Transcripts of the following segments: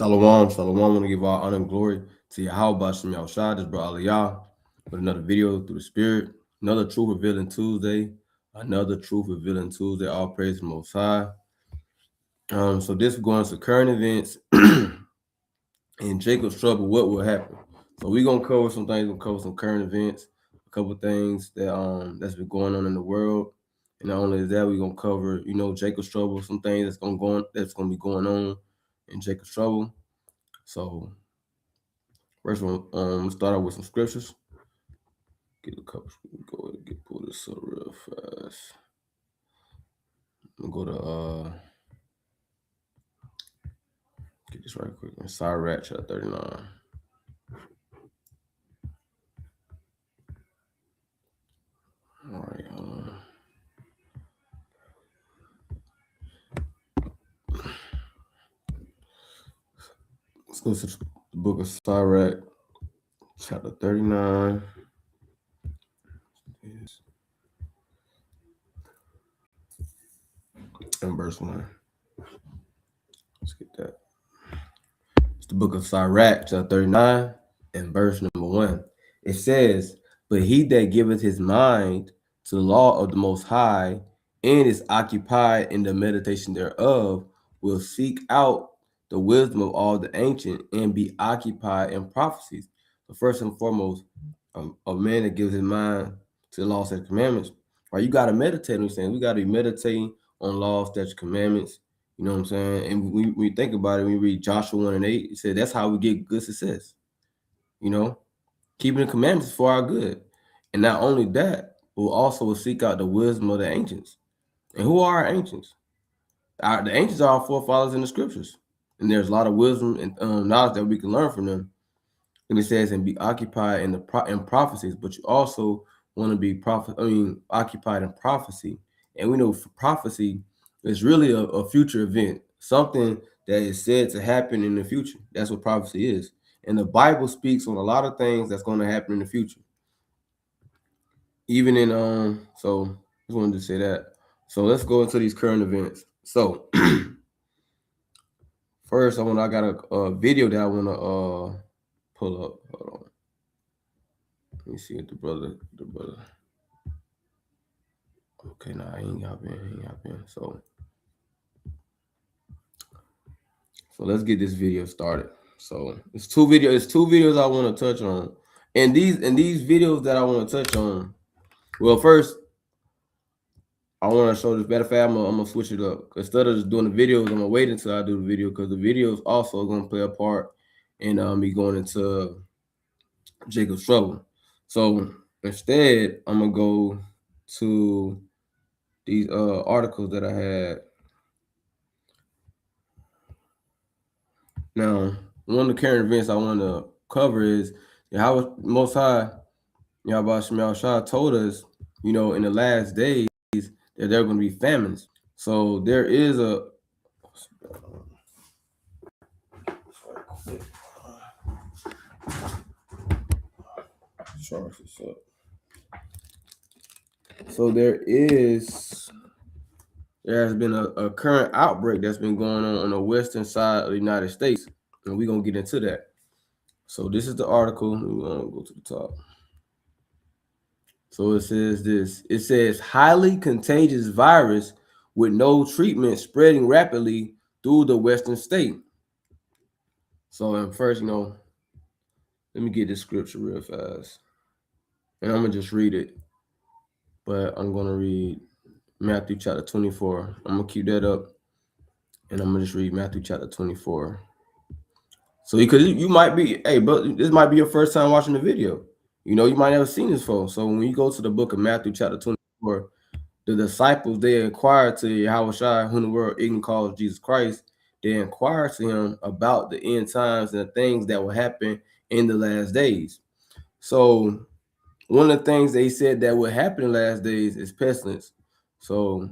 Shalom, shalom. I want to give all honor and glory to Yahweh Bashem Yahushua, this brother Aliyah, with another video through the Spirit, another Truth Revealing Tuesday, all praise the Most High. So this is going to current events in Jacob's trouble. What will happen? So we're gonna cover some things. We'll cover some current events, a couple things that that's been going on in the world, and not only that, we're gonna cover Jacob's trouble, some things that's gonna be going on in Jacob's trouble. So first one, start out with some scriptures. Get a couple. Go ahead and pull this up real fast. I'm gonna go to get this right quick. Sirach chapter 39. All right. Let's go to the book of Sirach, chapter 39. And verse 1. Let's get that. It's the book of Sirach, chapter 39, and verse number 1. It says, "But he that giveth his mind to the law of the Most High, and is occupied in the meditation thereof, will seek out the wisdom of all the ancient, and be occupied in prophecies." So first and foremost, a man that gives his mind to the laws and commandments, right? You got to meditate on these things. We got to be meditating on laws, statutes, commandments. You know what I'm saying? And when we think about it, when we read Joshua 1 and 8, it said that's how we get good success. Keeping the commandments for our good. And not only that, we'll also seek out the wisdom of the ancients. And who are our ancients? The ancients are our forefathers in the scriptures. And there's a lot of wisdom and knowledge that we can learn from them. And it says, and be occupied in prophecies, but you also want to be occupied in prophecy. And we know prophecy is really a future event, something that is said to happen in the future. That's what prophecy is. And the Bible speaks on a lot of things that's going to happen in the future. Even in so I just wanted to say that. So let's go into these current events. So first, I got a video that I want to pull up. Hold on. Let me see if the brother. Okay, nah, he ain't hop in. So let's get this video started. So it's two videos I want to touch on. And these videos that I want to touch on. Well, first, I want to show this. Matter of fact, I'm gonna switch it up. Instead of just doing the videos, I'm gonna wait until I do the video, because the videos also gonna play a part in me going into Jacob's trouble. So instead, I'm gonna go to these articles that I had. Now, one of the current events I want to cover is how Most High, Yahweh Shah, told us, in the last days that there are going to be famines. So there is a. So there has been a current outbreak that's been going on the western side of the United States, and we're gonna get into that. So this is the article. We're gonna go to the top. So it says this. It says highly contagious virus with no treatment spreading rapidly through the western state. So first, let me get this scripture real fast, and I'm gonna just read it. But I'm gonna read Matthew chapter 24. I'm gonna keep that up, and I'm gonna just read Matthew chapter 24. So because you might be, hey, but this might be your first time watching the video. You might never seen this before. So when you go to the book of Matthew chapter 24, the disciples, they inquired to Yahushua, whom the world even calls Jesus Christ. They inquired to him about the end times and the things that will happen in the last days. So one of the things they said that would happen in the last days is pestilence. So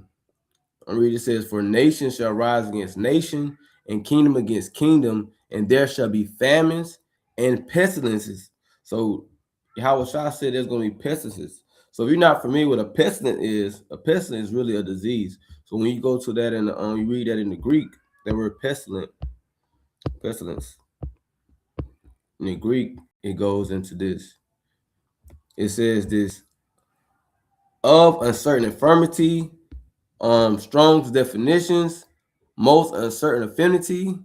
I'm reading, it says, "For nation shall rise against nation, and kingdom against kingdom, and there shall be famines and pestilences." So Yahushua said there's going to be pestilences. So if you're not familiar with a pestilence is really a disease. So when you go to that and you read that in the Greek, the word pestilent, Pestilence. In the Greek, it goes into this. It says this of uncertain infirmity, Strong's definitions, most uncertain affinity,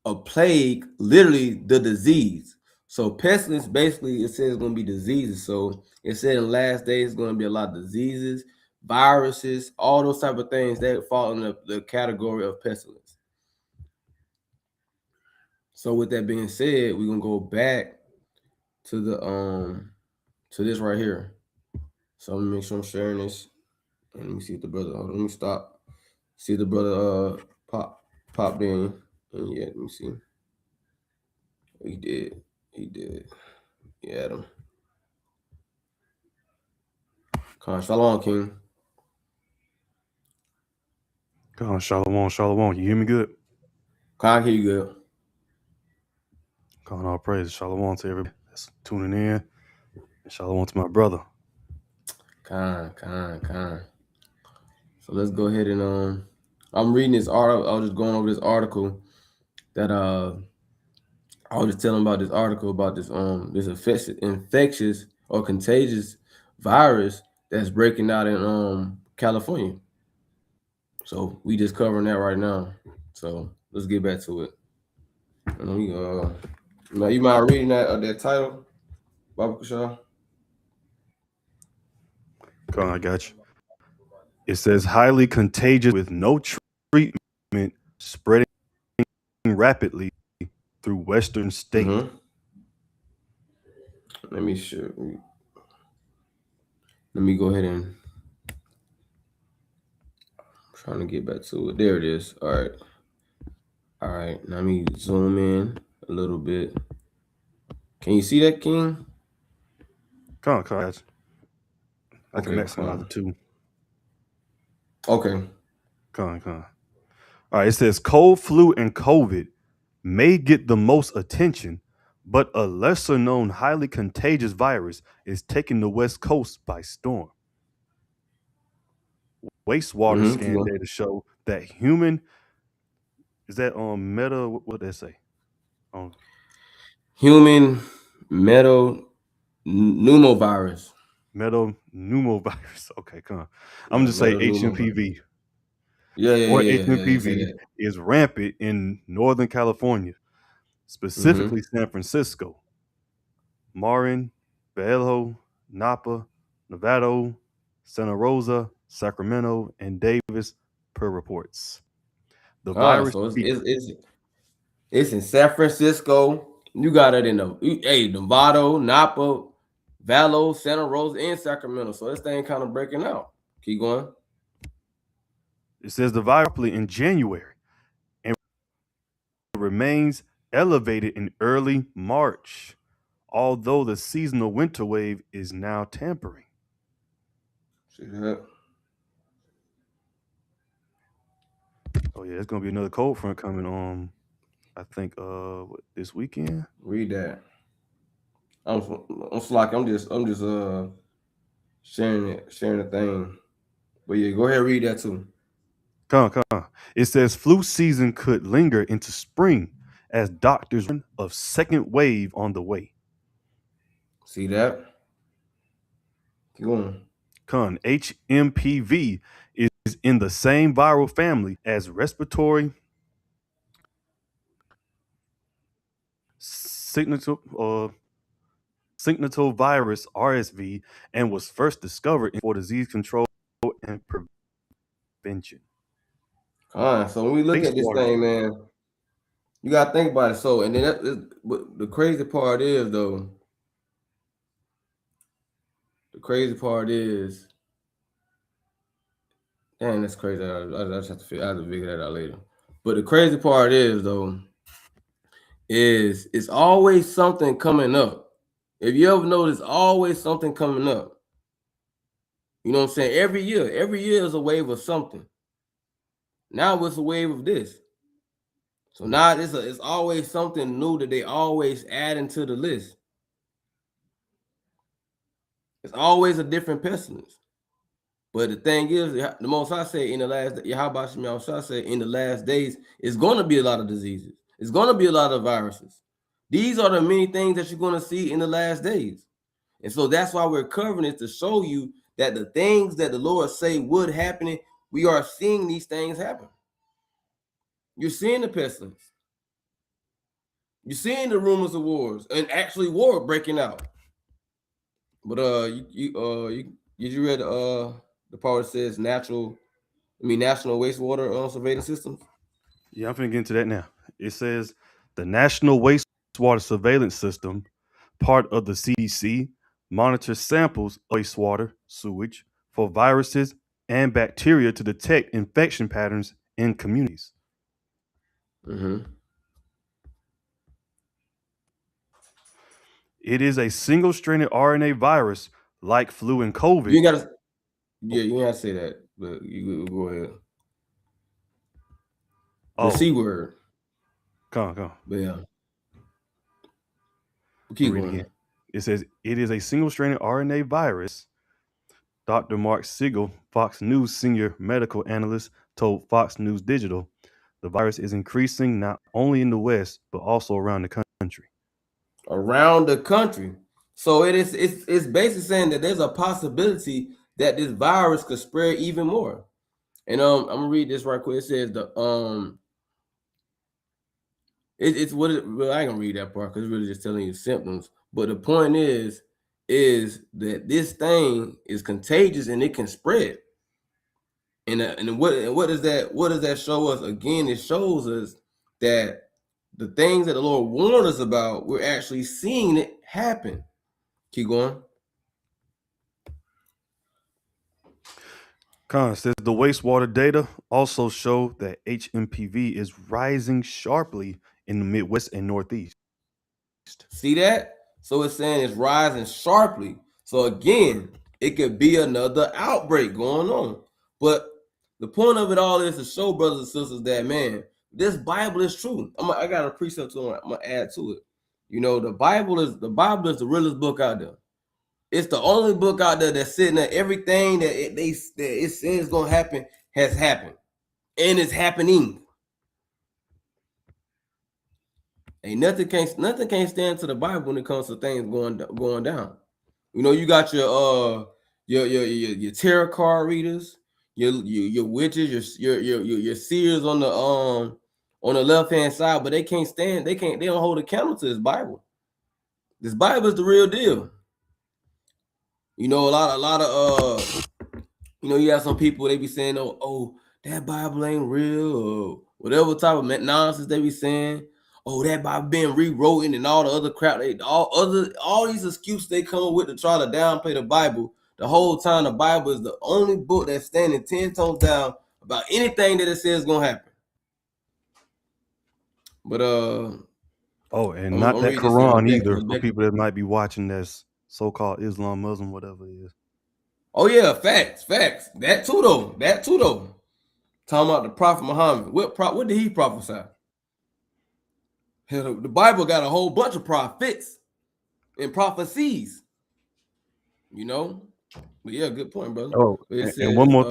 a plague, literally the disease. So pestilence, basically, it says it's going to be diseases. So it said in the last days, it's going to be a lot of diseases, viruses, all those type of things that fall in the category of pestilence. So with that being said, we're going to go back to the to this right here. So let me make sure I'm sharing this. And let me see if the brother, hold on, let me stop. See if the brother popped in. And yeah, let me see. He did. He did. He had him. Khan, shalom, King. Khan, shalom, shalom. You hear me good? Khan, I hear you good. Khan, all praise. Shalom to everybody that's tuning in. And shalom to my brother. Khan. So let's go ahead and I'm reading this article. I was just going over this article that I was just telling about this article about this infectious or contagious virus that's breaking out in California. So we just covering that right now. So let's get back to it. Now you mind reading that title, Baba Kushal? Khan, I got you. It says highly contagious with no treatment, spreading rapidly through Western state. Mm-hmm. Let me show. Let me go ahead and I'm trying to get back to it. There it is. All right. All right. Now let me zoom in a little bit. Can you see that, King? Khan, I got you. I can Okay. maximize the two. Okay. Khan. All right, it says cold, flu, and COVID may get the most attention, but a lesser known highly contagious virus is taking the West Coast by storm. Wastewater Mm-hmm. Keep scan going. data show that human is that meta what did they say? Human metal pneumovirus. Metal pneumovirus. Okay, come on. I'm Yeah, gonna just say metal pneumovirus. HMPV. Or Yeah. Say HMPV that. is rampant in Northern California, Mm-hmm. specifically San Francisco, Marin, Vallejo, Napa, Novato, Santa Rosa, Sacramento, and Davis, per reports. The virus So peaked. it's in San Francisco. You got it in Novato, Napa, Vallo, Santa Rosa, and Sacramento. So this thing kind of breaking out. Keep going. It says the virus in January and remains elevated in early March, although the seasonal winter wave is now tampering. See that? Oh yeah, it's gonna be another cold front coming on. I think this weekend. Read that. I'm Slack. I'm just sharing the thing. But yeah, go ahead and read that too. Come on. It says flu season could linger into spring as doctors warn of second wave on the way. See that? Keep going. HMPV is in the same viral family as respiratory signatory virus RSV and was first discovered for disease control and prevention. So when we look at this Wastewater. thing, man, you gotta think about it. So, and then but the crazy part is though. The crazy part is, dang, that's crazy. I just have to figure that out later. But the crazy part is though, is it's always something coming up. If you ever notice, always something coming up. You know what I'm saying? Every year is a wave of something. Now it's a wave of this. So now it's always something new that they always add into the list. It's always a different pestilence. But the thing is, the Most High say in the last, Yahweh Shem Yahushua said in the last days, it's going to be a lot of diseases. It's going to be a lot of viruses. These are the many things that you're going to see in the last days. And so that's why we're covering it, to show you that the things that the Lord say would happen, we are seeing these things happen. You're seeing the pestilence. You're seeing the rumors of wars, and actually war breaking out. But did you read the part that says national wastewater surveillance systems? Yeah, I'm finna get into that now. It says the National Wastewater Surveillance System, part of the CDC, monitors samples of wastewater, sewage for viruses and bacteria to detect infection patterns in communities. Mm-hmm. It is a single-stranded RNA virus like flu and COVID. You gotta say that, but you go ahead. The C word. Come on. But yeah. Keep going. Again. It says it is a single-stranded RNA virus. Dr. Mark Siegel, Fox News senior medical analyst, told Fox News Digital the virus is increasing not only in the West, but also around the country. Around the country. So it's basically saying that there's a possibility that this virus could spread even more. And I'm gonna read this right quick. It says well, I ain't gonna read that part because it's really just telling you symptoms. But the point is that this thing is contagious and it can spread. And what does that show us? Again, it shows us that the things that the Lord warned us about, we're actually seeing it happen. Keep going. Says the wastewater data also show that HMPV is rising sharply in the Midwest and Northeast. See that? So it's saying it's rising sharply. So again, it could be another outbreak going on. But the point of it all is to show brothers and sisters that, man, this Bible is true. I got a precept to it. I'm gonna add to it. You know, the Bible is the realest book out there. It's the only book out there that's sitting there. Everything that it says gonna happen has happened, and it's happening. Ain't nothing can't stand to the Bible when it comes to things going down. You know, you got your tarot card readers, your witches, your seers on the left hand side, but they don't hold a candle to this Bible. This Bible is the real deal. You know, a lot of you have some people, they be saying, oh, that Bible ain't real, or whatever type of nonsense they be saying. Oh, that Bible being rewritten and all the other crap, all these excuses they come up with to try to downplay the Bible. The whole time the Bible is the only book that's standing 10 toes down about anything that it says is gonna happen. But and not that Quran either, for people that might be watching that's so-called Islam, Muslim, whatever it is. Oh yeah, facts. That too though. Talking about the Prophet Muhammad. What did he prophesy? The Bible got a whole bunch of prophets and prophecies. You know? But yeah, good point, brother. And one more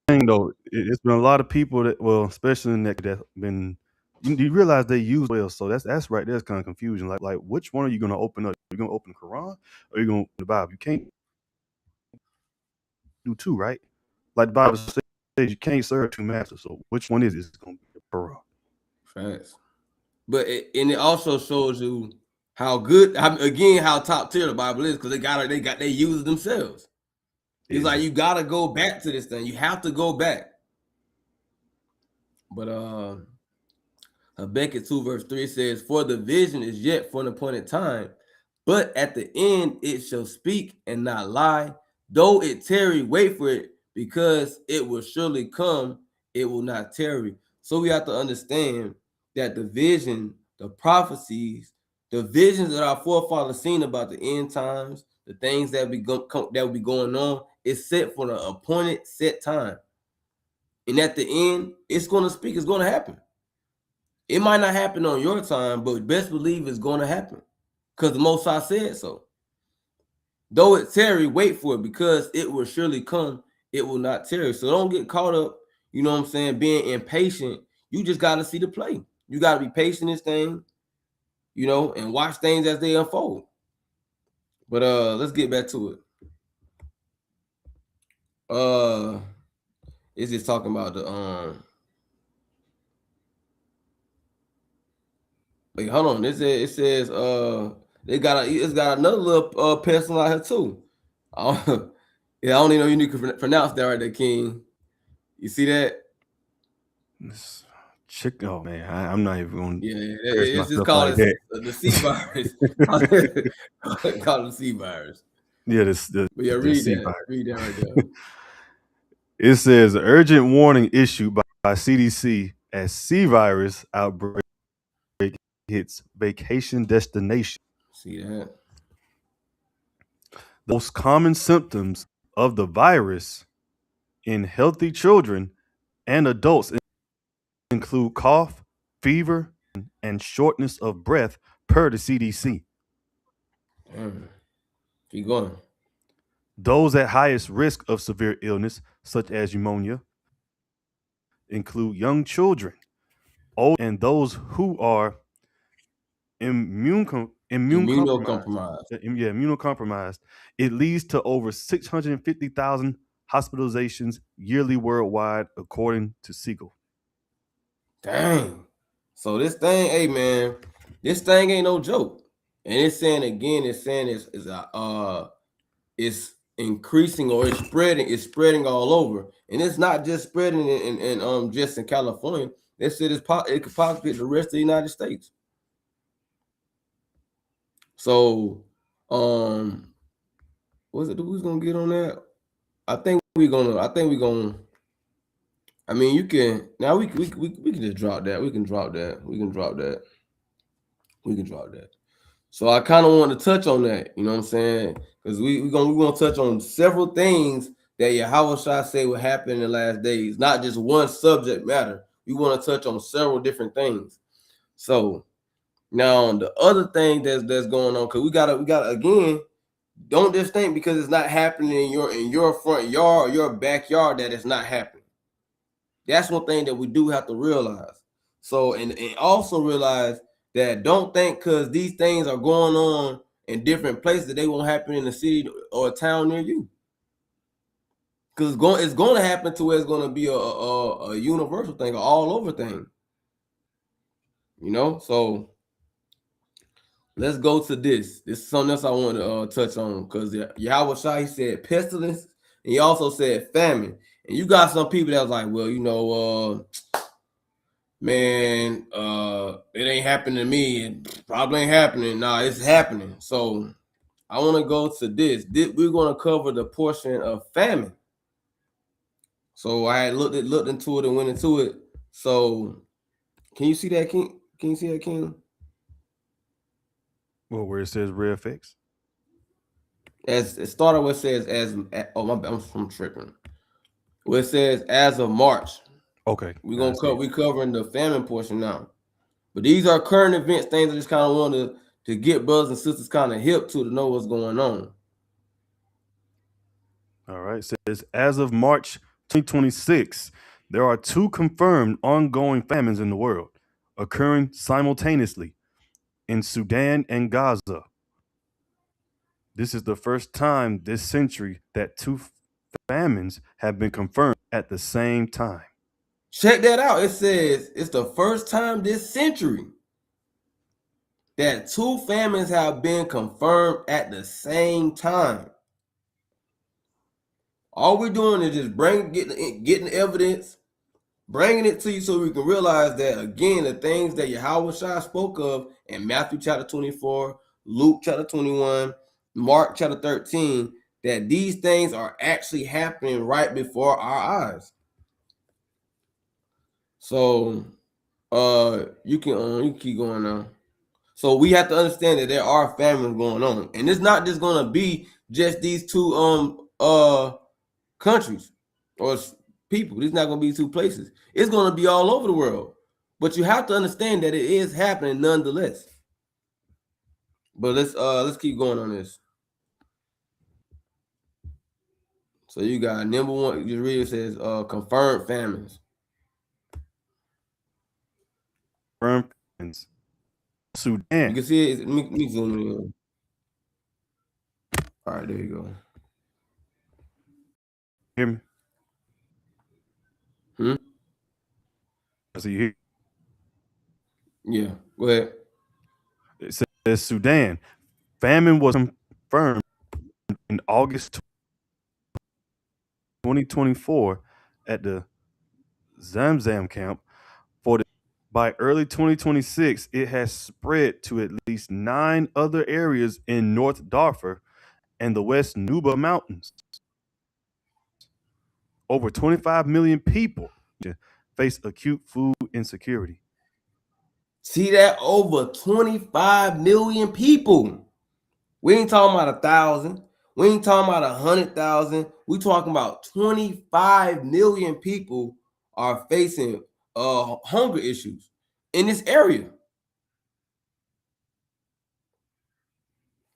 thing though, it's been a lot of people that, well, especially in that been, you realize they use well, so that's right. There's kind of confusion. Like which one are you going to open up? Are you going to open the Quran or are you going to open the Bible? You can't do two, right? Like the Bible says, you can't serve two masters. So which one is it? It's going to be the Quran. Facts. But it also shows you how good, how top tier the Bible is, because they use it themselves. It's like you gotta go back to this thing. You have to go back. But Habakkuk 2 verse 3 says, "For the vision is yet for an appointed time, but at the end it shall speak and not lie. Though it tarry, wait for it, because it will surely come. It will not tarry." So we have to understand that the vision, the prophecies, the visions that our forefathers seen about the end times, the things that will be going on, is set for an appointed set time. And at the end, it's going to speak. It's going to happen. It might not happen on your time, but best believe it's going to happen, because the Most High said so. Though it tarry, wait for it, because it will surely come. it will not tarry. So don't get caught up, you know what I'm saying, being impatient. You just got to see the play. You got to be patient in this thing, you know, and watch things as they unfold. But let's get back to it. It's just talking about the wait, hold on. It says it's got another little pencil out here too. Yeah, I don't even know you can pronounce that right there, King. You see that? Chick. Oh man, I'm not even going to Yeah, curse it's just myself called like that. the C virus. Called the C virus. Yeah, But yeah, the read C that. virus. Read that right there. It says urgent warning issued by CDC as C virus outbreak hits vacation destination. See that? The most common symptoms of the virus in healthy children and adults include cough, fever, and shortness of breath per the CDC. Keep going. Those at highest risk of severe illness, such as pneumonia, include young children, old, and those who are immune compromised. Immunocompromised. Yeah, immunocompromised. It leads to over 650,000 hospitalizations yearly worldwide, according to Siegel. Dang. So this thing, hey man, this thing ain't no joke. And it's saying again, it's increasing or it's spreading all over. And it's not just spreading in just in California. They said it could possibly hit the rest of the United States. So who's gonna get on that? I think we're gonna I mean, you can now we can just drop that. We can drop that. So I kind of want to touch on that. You know what I'm saying? Because we're gonna touch on several things that Yahweh Shai say will happen in the last days. Not just one subject matter. We want to touch on several different things. So now the other thing that's going on, because we gotta again, don't just think because it's not happening in your front yard or your backyard that it's not happening. That's one thing that we do have to realize. So, and also realize that don't think because these things are going on in different places that they won't happen in a city or a town near you. Because it's going to happen to where it's going to be a universal thing, an all over thing. You know, so let's go to this. This is something else I want to touch on because Yahweh Shai, he said pestilence, and he also said famine. And you got some people that was like, well, you know, man, it ain't happening to me. It probably ain't happening. Nah, it's happening. So I want to go to this. We're going to cover the portion of famine. So I had looked into it and went into it. So can you see that, King? Can you see that, King? Well, where it says red fix. As it started with says I'm tripping. Where it says as of March. Okay. We're covering the famine portion now. But these are current events, things I just kind of want to get brothers and sisters kind of hip to know what's going on. All right. It says as of March 2026, there are 2 confirmed ongoing famines in the world, occurring simultaneously in Sudan and Gaza. This is the first time this century that 2 famines have been confirmed at the same time. Check that out. It says it's the first time this century that 2 famines have been confirmed at the same time. All we're doing is just getting evidence, bringing it to you so we can realize that, again, the things that Yahweh Shai spoke of in Matthew chapter 24, Luke chapter 21, Mark chapter 13, that these things are actually happening right before our eyes. So you can keep going now. So we have to understand that there are famines going on, and it's not just going to be just these 2 countries or people. It's not going to be 2 places. It's going to be all over the world. But you have to understand that it is happening nonetheless. But let's keep going on this. So you got number one. You read it says confirmed famines. Confirmed famines. Sudan. You can see it. Let me zoom in. All right, there you go. Hear me? So you hear? Yeah, go ahead. It says Sudan. Famine was confirmed in August 2024 at the Zamzam camp. By early 2026, it has spread to at least 9 other areas in North Darfur and the West Nuba Mountains. Over 25 million people face acute food insecurity. See that? Over 25 million people. We ain't talking about 1,000. We ain't talking about 100,000. We talking about 25 million people are facing hunger issues in this area.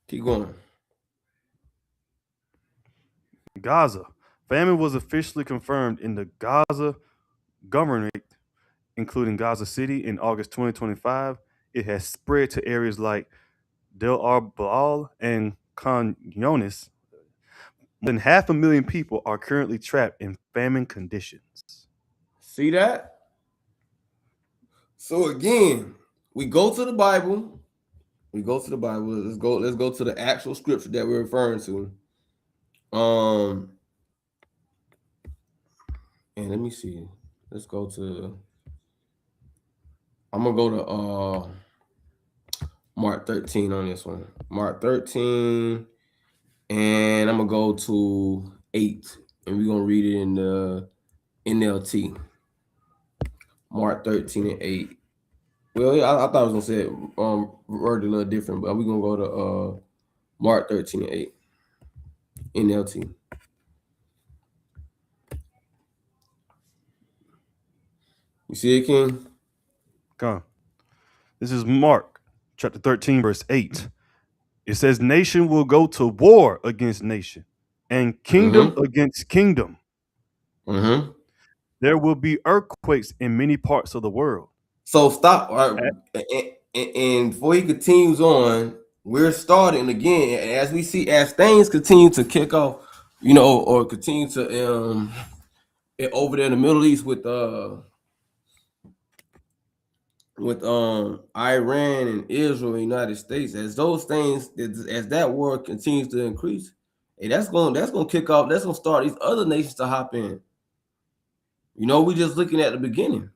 Keep going. Gaza. Famine was officially confirmed in the Gaza governorate, including Gaza City, in August 2025. It has spread to areas like Del Arbal and Khan Younis. More than 500,000 people are currently trapped in famine conditions. See that? So again, we go to the Bible. We go to the Bible. Let's go to the actual scripture that we're referring to. And let me see. Let's go to. I'm gonna go to Mark 13 on this one. Mark 13, and I'm gonna go to 8, and we're gonna read it in the NLT. Mark 13 and 8. Well, I thought I was gonna say it worded a little different, but we're gonna go to Mark 13 and 8. NLT. You see it, King? Come. This is Mark chapter 13, verse 8. It says, nation will go to war against nation and kingdom against kingdom. There will be earthquakes in many parts of the world. So stop. And before he continues on, we're starting again. As we see, as things continue to kick off, or continue to over there in the Middle East with Iran and Israel and United States, as those things, as that war continues to increase, hey, that's gonna kick off. That's gonna start these other nations to hop in. We're just looking at the beginning,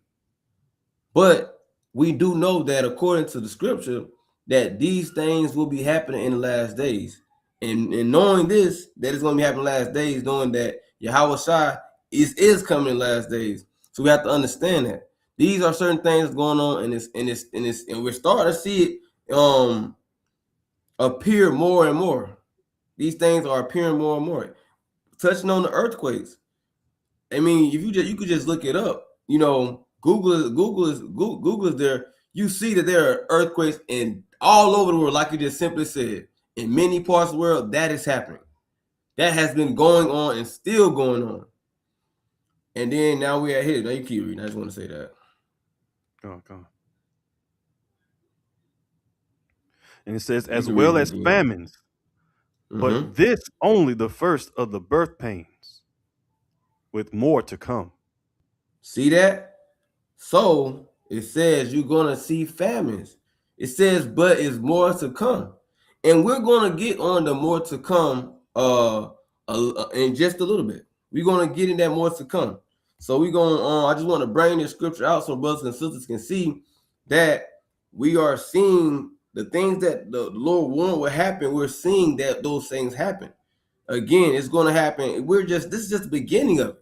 but we do know that according to the scripture that these things will be happening in the last days, and knowing this, that it's going to be happening in the last days, knowing that Yahweh Shai is coming in the last days. So we have to understand that these are certain things going on in this, and we're starting to see it appear more and more. These things are appearing more and more. Touching on the earthquakes, I mean, if you could just look it up, Google is there. You see that there are earthquakes in all over the world, like you just simply said. In many parts of the world, that is happening. That has been going on and still going on. And then now we are here. Now you keep reading. I just want to say that. Go on. And it says, as well as famines, but this only the first of the birth pains, with more to come. See that? So it says you're going to see famines. It says, but it's more to come. And we're going to get on the more to come in just a little bit. We're going to get in that more to come. So we're going I just want to bring this scripture out so brothers and sisters can see that we are seeing the things that the Lord warned will happen. We're seeing that those things happen. Again, it's going to happen. This is just the beginning of it.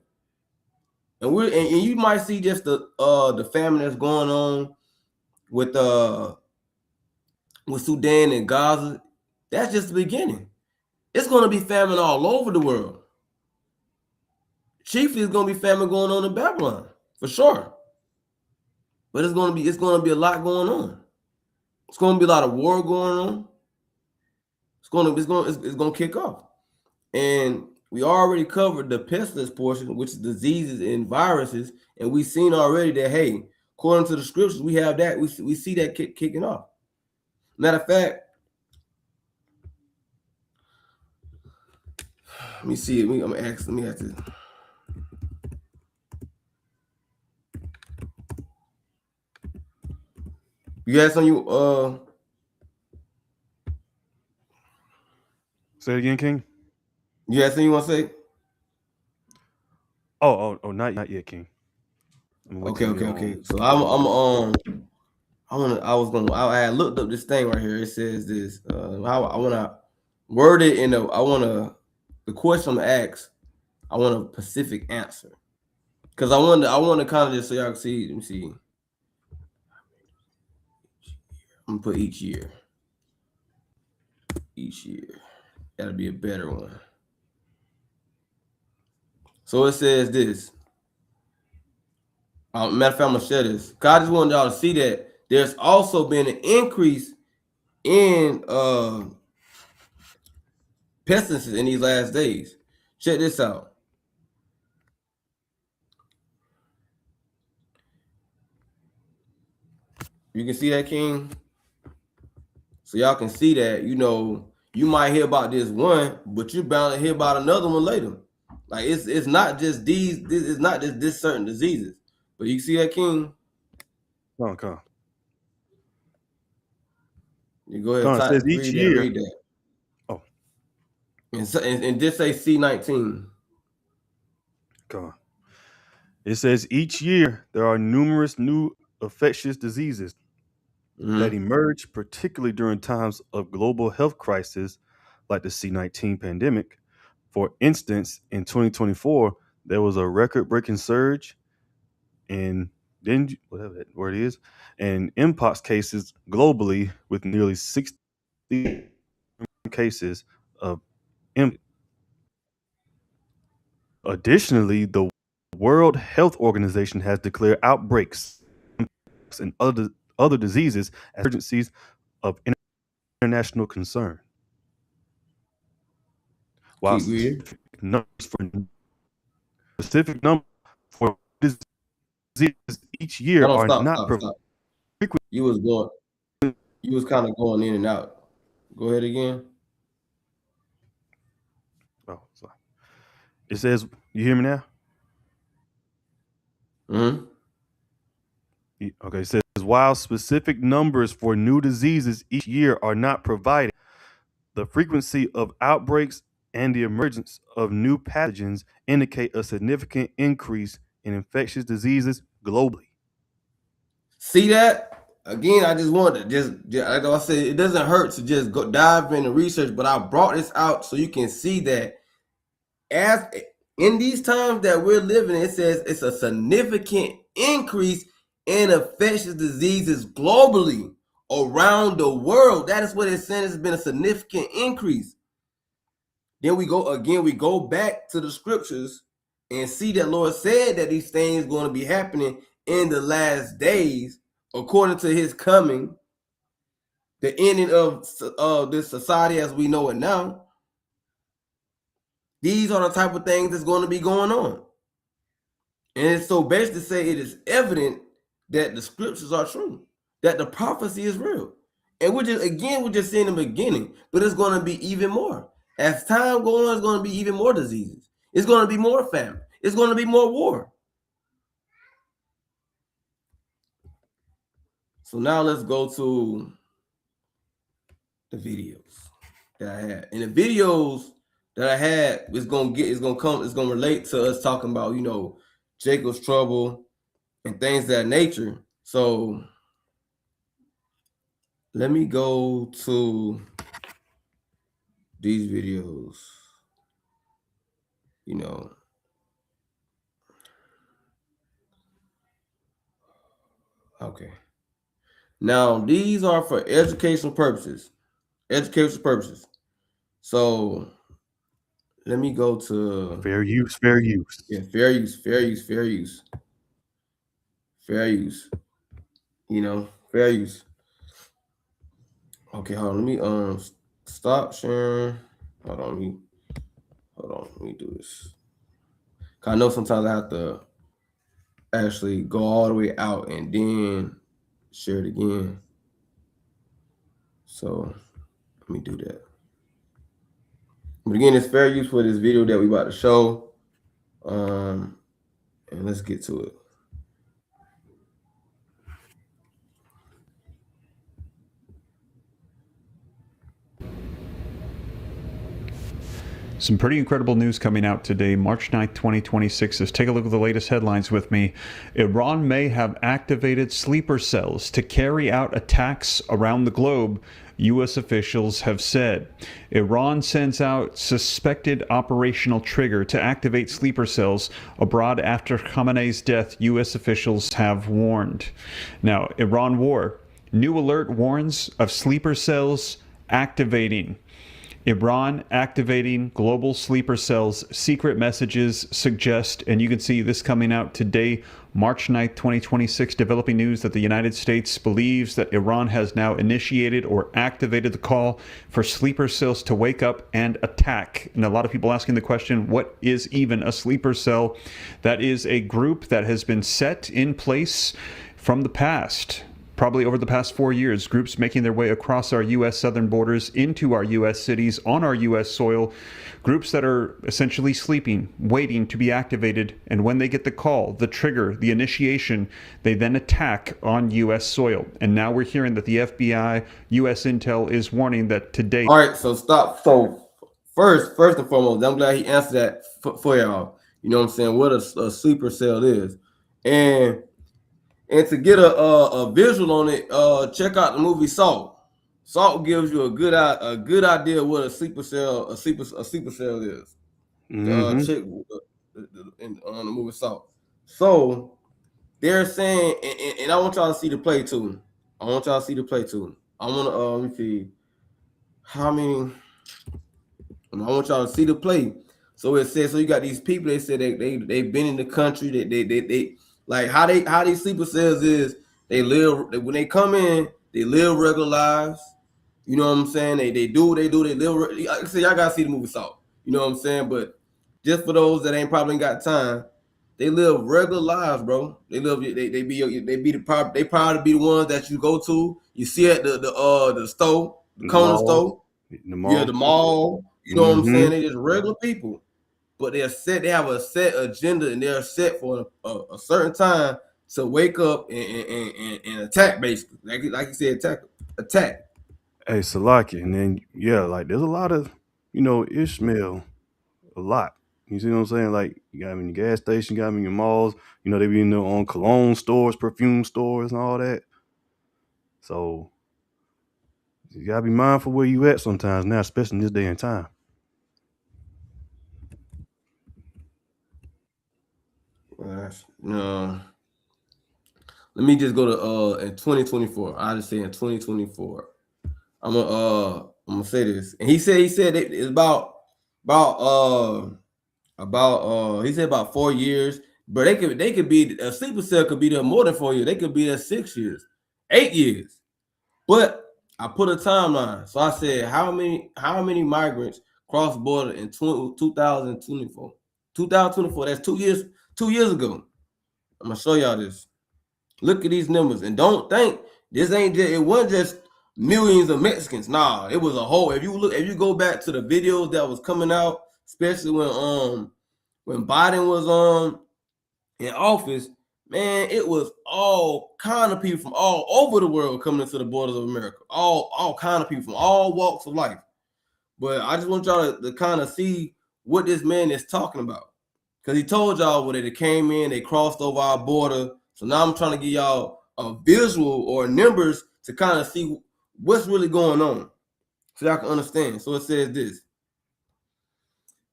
And you might see just the famine that's going on with Sudan and Gaza. That's just the beginning. It's going to be famine all over the world. Chiefly, it's going to be famine going on in Babylon for sure. But it's going to be a lot going on. It's going to be a lot of war going on. It's going to kick off. And we already covered the pestilence portion, which is diseases and viruses, and we've seen already that, hey, according to the scriptures, we have that. We see that kicking off. Matter of fact, let me see it. I'm gonna ask. Let me ask this. You had something you Say it again, King. you had something you want to say? Oh, not yet, King. Okay. So I had looked up this thing right here. It says this. How I want to word it in the question I'm ask. I want a specific answer because I want to kind of just so y'all can see. Let me see. I'm gonna put each year. Each year, that'll be a better one. So it says this. Matter of fact, I'm gonna share this. Cause I just wanted y'all to see that there's also been an increase in pestilences in these last days. Check this out. You can see that, King. So y'all can see that, you might hear about this one, but you're bound to hear about another one later. Like it's not just it's not just this certain diseases. But you see that, King? Come. You go ahead, It says each year. read that. Oh. And just say C19. Come on. It says each year there are numerous new infectious diseases that emerge, particularly during times of global health crisis like the C-19 pandemic. For instance, in 2024, there was a record-breaking surge in whatever that word is, and mpox cases globally, with nearly 60 cases of mpox. Additionally, the World Health Organization has declared outbreaks and other diseases as emergencies of international concern. While Keep reading. specific numbers for diseases each year Hold on, are not stop. You was kind of going in and out. Go ahead again. Oh, sorry. It says, you hear me now? Okay, it says, while specific numbers for new diseases each year are not provided, the frequency of outbreaks and the emergence of new pathogens indicate a significant increase in infectious diseases globally. See that? Again, I just wanted to like I said, it doesn't hurt to just go dive into research, but I brought this out so you can see that as in these times that we're living, it says it's a significant increase in infectious diseases globally around the world. That is what it's saying. It's been a significant increase. Then we go back to the scriptures and see that Lord said that these things going to be happening in the last days, according to his coming, the ending of this society as we know it now. These are the type of things that's going to be going on. And it's so best to say it is evident that the scriptures are true, that the prophecy is real. And we're just seeing the beginning, but it's going to be even more. As time goes on, it's going to be even more diseases. It's going to be more famine. It's going to be more war. So now let's go to the videos that I had. And the videos that I had is going to relate to us talking about, Jacob's trouble and things of that nature. So let me go to these videos. Okay. Now these are for educational purposes. So let me go to Fair use. Yeah, fair use. Fair use. Fair use. Okay, hold on. Let me stop sharing. Hold on. Hold on, let me do this. I know sometimes I have to actually go all the way out and then share it again. So let me do that. But again, it's fair use for this video that we about to show. And let's get to it. Some pretty incredible news coming out today, March 9th, 2026. Let's take a look at the latest headlines with me. Iran may have activated sleeper cells to carry out attacks around the globe, U.S. officials have said. Iran sends out suspected operational trigger to activate sleeper cells abroad after Khamenei's death, U.S. officials have warned. Now, Iran war. New alert warns of sleeper cells activating. Iran activating global sleeper cells, secret messages suggest, and you can see this coming out today, March 9th, 2026, developing news that the United States believes that Iran has now initiated or activated the call for sleeper cells to wake up and attack. And a lot of people asking the question, what is even a sleeper cell? That is a group that has been set in place from the past. Probably over the past 4 years, groups making their way across our U.S. southern borders into our U.S. cities on our U.S. soil, groups that are essentially sleeping, waiting to be activated, and when they get the call, the trigger, the initiation, they then attack on U.S. soil. And now we're hearing that the FBI, U.S. Intel is warning that today... All right, so stop. So first and foremost, I'm glad he answered that for y'all. You know what I'm saying? What a sleeper cell is. And to get a visual on it, check out the movie Salt. Salt gives you a good idea what a sleeper cell is. Mm-hmm. Check on the movie Salt. So they're saying, and I want y'all to see the play too. I want to let me see how many. I want y'all to see the play. So it says, so you got these people. They said they've been in the country. They like how these sleeper cells is. They live when they come in. They live regular lives. You know what I'm saying? They do. They live. Like I said, y'all gotta see the movie Salt. You know what I'm saying? But just for those that ain't probably got time, they live regular lives, bro. They live. They probably be the ones that you go to. You see at the store, the corner store. The mall. Yeah, the mall. You know what I'm Mm-hmm. saying? They just regular people, but they're set. They have a set agenda, and they're set for a certain time to wake up and attack. Basically, like you said, attack. Hey, Salaki, and then like there's a lot of, Ishmael, a lot. You see what I'm saying? Like you got them in the gas station, you got them in your malls. They be in their own cologne stores, perfume stores, and all that. So you gotta be mindful where you at sometimes now, especially in this day and time. No. Let me just go to in 2024. I just say in 2024. I'm gonna say this. And he said it's about he said about 4 years, but they could be a sleeper cell could be there more than 4 years. They could be there 6 years, 8 years. But I put a timeline. So I said how many migrants crossed border in 2024? 2024, that's 2 years ago. I'm gonna show y'all this. Look at these numbers, and don't think it wasn't just millions of Mexicans. Nah, it was a whole. If you go back to the videos that was coming out, especially when Biden was in office, man, it was all kind of people from all over the world coming into the borders of America. All kind of people from all walks of life. But I just want y'all to kind of see what this man is talking about, because he told y'all when they came in, they crossed over our border. So now I'm trying to give y'all a visual or numbers to kind of see what's really going on, so y'all can understand. So it says this,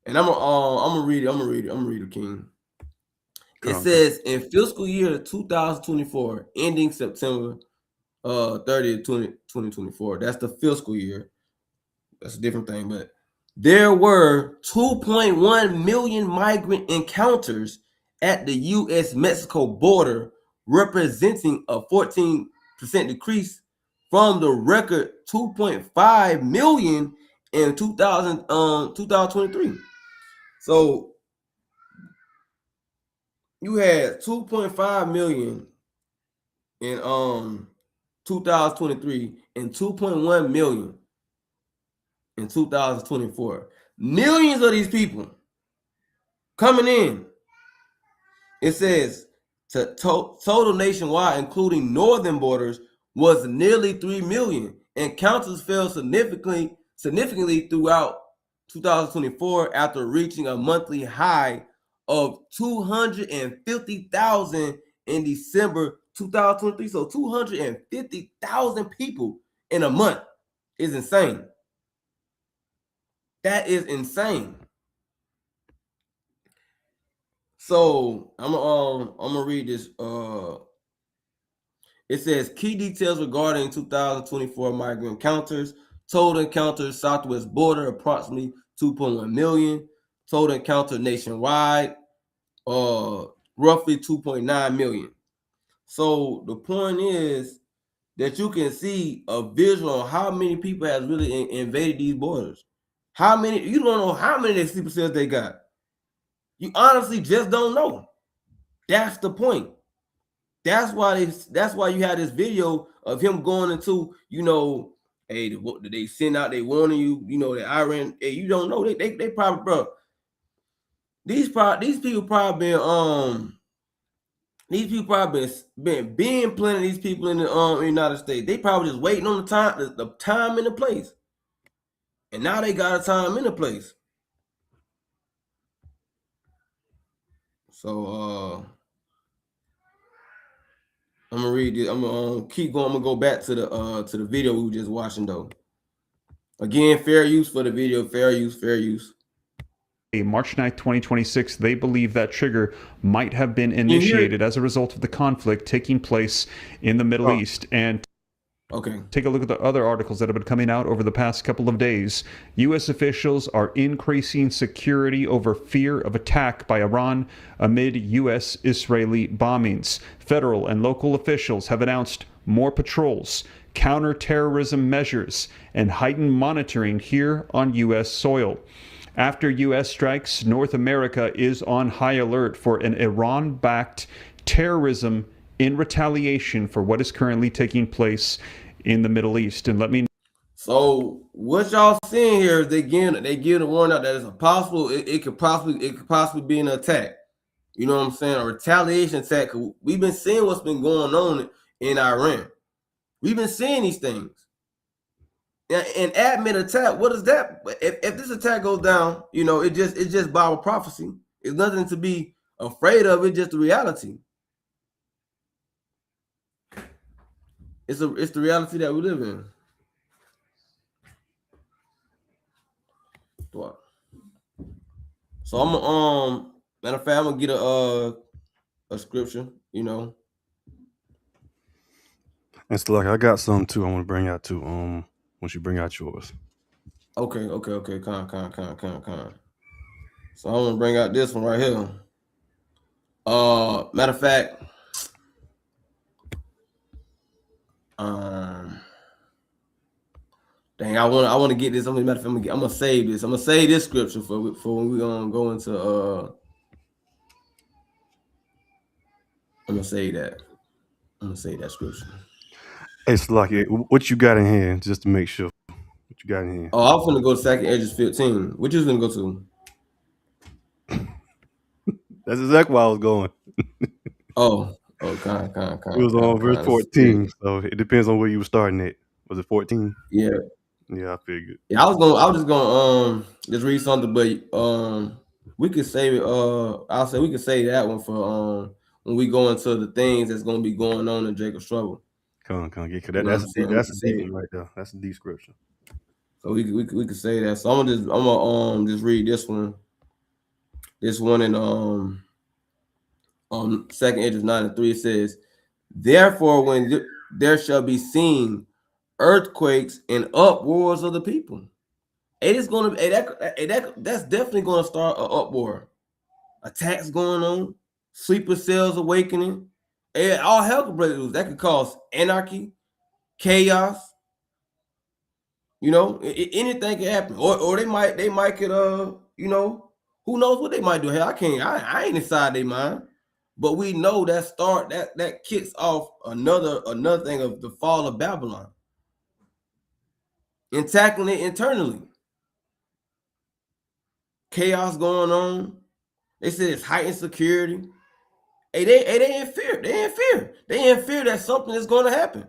and I'm gonna read it. I'm gonna read it, King. It says in fiscal year 2024, ending September 30th, 2024. That's the fiscal year. That's a different thing, but there were 2.1 million migrant encounters at the U.S.-Mexico border, representing a 14% decrease from the record 2.5 million in 2023. So you had 2.5 million in 2023 and 2.1 million in 2024. Millions of these people coming in. It says total nationwide, including northern borders, was nearly 3 million, and counters fell significantly throughout 2024 after reaching a monthly high of 250,000 in December 2023. So 250,000 people in a month is insane. That is insane. So I'm gonna read this. It says key details regarding 2024 migrant encounters. Total encounters southwest border approximately 2.1 million. Total encounter nationwide, roughly 2.9 million. So the point is that you can see a visual on how many people has really invaded these borders. How many? You don't know how many sleeper cells they got. You honestly just don't know. That's the point. That's why you had this video of him going into, hey, they send out, they warning you, that Iran, hey, you don't know. They probably, bro. These people probably been planning these people in the United States. They probably just waiting on the time and the place. And now they got a time and a place. So I'm gonna read this. I'm gonna keep going. I'm gonna go back to the video we were just watching though. Again, fair use for the video. Fair use. March 9th, 2026, they believe that trigger might have been initiated as a result of the conflict taking place in the Middle East. And okay, take a look at the other articles that have been coming out over the past couple of days. U.S. officials are increasing security over fear of attack by Iran amid U.S.-Israeli bombings. Federal and local officials have announced more patrols, counterterrorism measures, and heightened monitoring here on U.S. soil. After U.S. strikes, North America is on high alert for an Iran-backed terrorism in retaliation for what is currently taking place in the Middle East. And let me. So what y'all seeing here is they give a warning out that it's a possible it could possibly be an attack. You know what I'm saying? A retaliation attack. We've been seeing what's been going on in Iran. We've been seeing these things. An admit attack. What is that? If this attack goes down, it's just Bible prophecy. It's nothing to be afraid of. It's just the reality. It's the reality that we live in. What? So I'm matter of fact, I'm gonna get a scripture. And so, like, I got some too. I want to bring out too. Once you bring out yours. Okay. Con. So I'm gonna bring out this one right here. Matter of fact, dang, I want to get this. I'm gonna save this. I'm gonna save this scripture for when we gonna go into I'm gonna say that. I'm gonna say that scripture. Hey, Slocky, what you got in here, just to make sure? What you got in here? Oh, I was gonna go to 2nd Esdras 15. What you was gonna go to? That's exactly where I was going. Con. It was on verse 14, so it depends on where you were starting at. Was it 14? Yeah. Yeah, I figured. Yeah, I was just gonna just read something, but we could save it. I'll say we could save that one for when we go into the things that's gonna be going on in Jacob's trouble. Come on, get that's a deep one right there. That's a deep scripture. So we could say that. So I'm gonna just read this one. This one in 2nd Esdras 9:3 it says, "Therefore, when there shall be seen earthquakes and uproars of the people." It is gonna be that's definitely gonna start an uproar. Attacks going on, sleeper cells awakening, and all hell could break loose. That could cause anarchy, chaos. Anything can happen, or they might could Who knows what they might do? Hell, I ain't inside their mind. But we know that kicks off another thing of the fall of Babylon. And tackling it internally. Chaos going on. They said it's heightened security. Hey, they in fear. They in fear. They in fear that something is going to happen.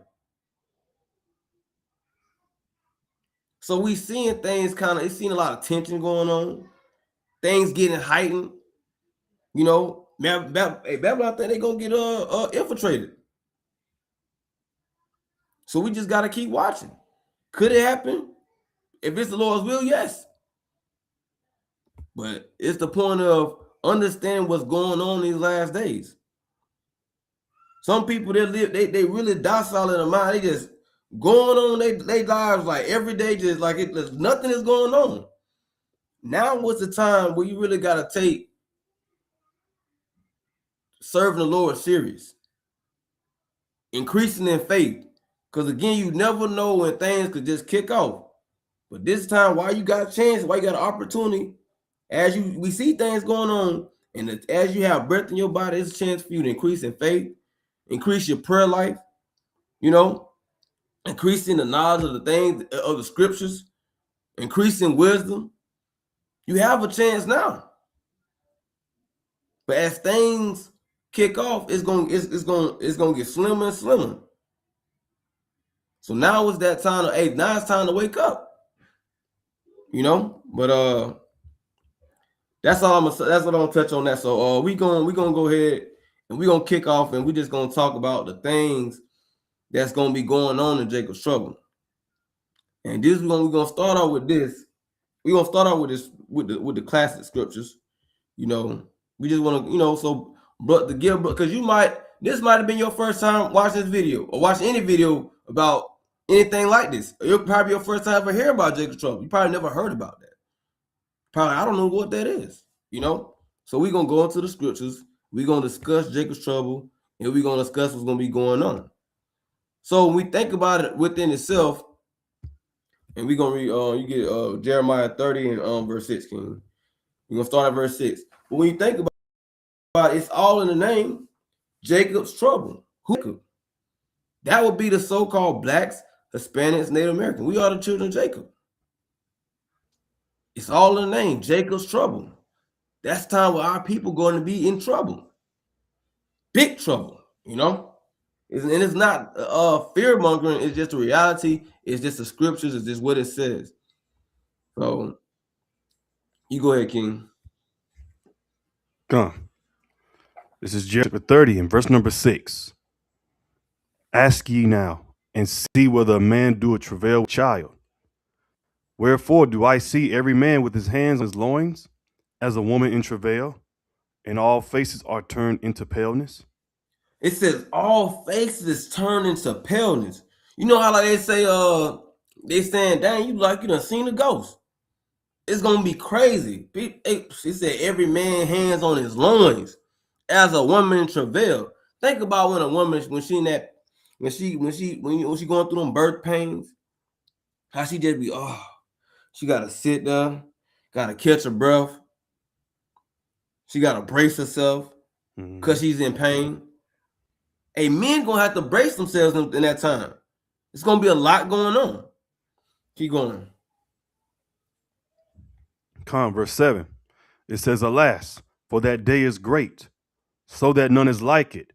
So we seeing things it's seeing a lot of tension going on. Things getting heightened. You know, Babylon think they're going to get infiltrated. So we just got to keep watching. Could it happen? If it's the Lord's will, yes. But it's the point of understanding what's going on in these last days. Some people they really docile in the mind. They just going on their lives like every day, just like nothing is going on. Now was the time where you really got to take serving the Lord serious, increasing in faith. Because again, you never know when things could just kick off. But this time, while you got a chance, while you got an opportunity, we see things going on, and as you have breath in your body, it's a chance for you to increase in faith, increase your prayer life, you know, increasing the knowledge of the things of the scriptures, increasing wisdom. You have a chance now. But as things kick off, it's gonna get slimmer and slimmer. So now is that time now it's time to wake up. You know, but that's what I'm gonna touch on that. So we gonna go ahead and we're gonna kick off, and we're just gonna talk about the things that's gonna be going on in Jacob's trouble. And this we're gonna start out with this. We're gonna start out with this with the classic scriptures. You know, we just want to, you know, so but because this might have been your first time watching this video or watching any video about anything like this. It'll probably be your first time ever hearing about Jacob's trouble. You probably never heard about that. Probably, I don't know what that is, you know? So we're going to go into the scriptures. We're going to discuss Jacob's trouble, and we're going to discuss what's going to be going on. So when we think about it within itself, and we're going to read, you get Jeremiah 30 and verse 16. We're going to start at verse 6. But when you think about it, it's all in the name, Jacob's trouble. Who? That would be the so-called blacks, Hispanics, Native Americans. We are the children of Jacob. It's all in the name, Jacob's trouble. That's time where our people going to be in trouble. Big trouble, you know? And it's not fear-mongering. It's just a reality. It's just the scriptures. It's just what it says. So, you go ahead, King. Come. This is Jeremiah 30 and verse number 6. Ask ye now, and see whether a man do a travail with child. Wherefore do I see every man with his hands on his loins, as a woman in travail, and all faces are turned into paleness? It says all faces turn into paleness. You know how like they say, they saying, dang, you done seen a ghost. It's gonna be crazy. It said every man hands on his loins, as a woman in travail. Think about when a woman, when she going through them birth pains, how she just be, she gotta sit there, gotta catch her breath. She gotta brace herself because she's in pain. Hey, men gonna have to brace themselves in that time. It's gonna be a lot going on. Keep going. Verse 7. It says, alas, for that day is great, so that none is like it.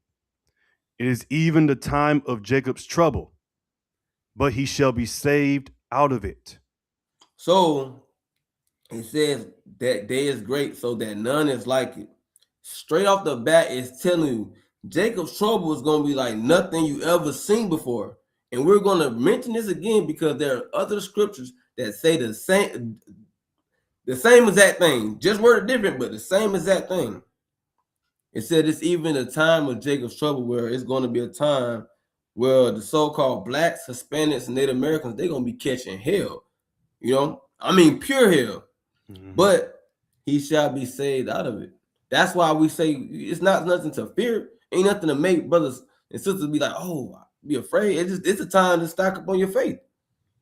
It is even the time of Jacob's trouble, but he shall be saved out of it. So it says that day is great, so that none is like it. Straight off the bat, it's telling you Jacob's trouble is going to be like nothing you ever seen before. And we're going to mention this again because there are other scriptures that say the same exact thing. Just worded different, but the same exact thing. It said it's even a time of Jacob's trouble where it's going to be a time where the so-called blacks, Hispanics, and Native Americans, they're going to be catching hell. You know? I mean, pure hell. But he shall be saved out of it. That's why we say it's not nothing to fear. Ain't nothing to make brothers and sisters be like, oh, be afraid. It's a time to stock up on your faith.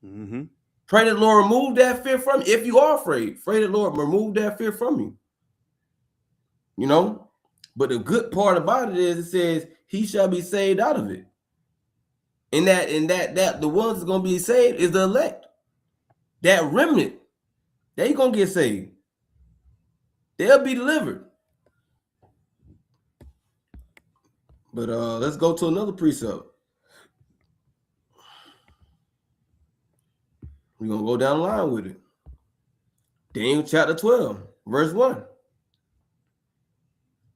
Pray that the Lord remove that fear from you. If you are afraid, pray that the Lord remove that fear from you. you know. But the good part about it is it says he shall be saved out of it. And that the ones that's gonna be saved is the elect. That remnant, they gonna get saved. They'll be delivered. But let's go to another precept. We're gonna go down the line with it. Daniel chapter 12, verse 1.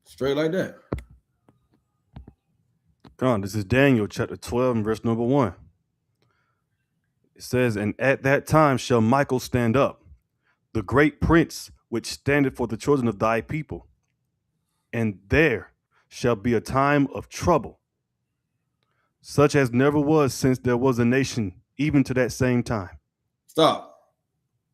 Straight like that. Come on, this is Daniel chapter 12 and verse number 1. It says, and at that time shall Michael stand up, the great prince which standeth for the children of thy people. And there shall be a time of trouble, such as never was since there was a nation, even to that same time. Stop.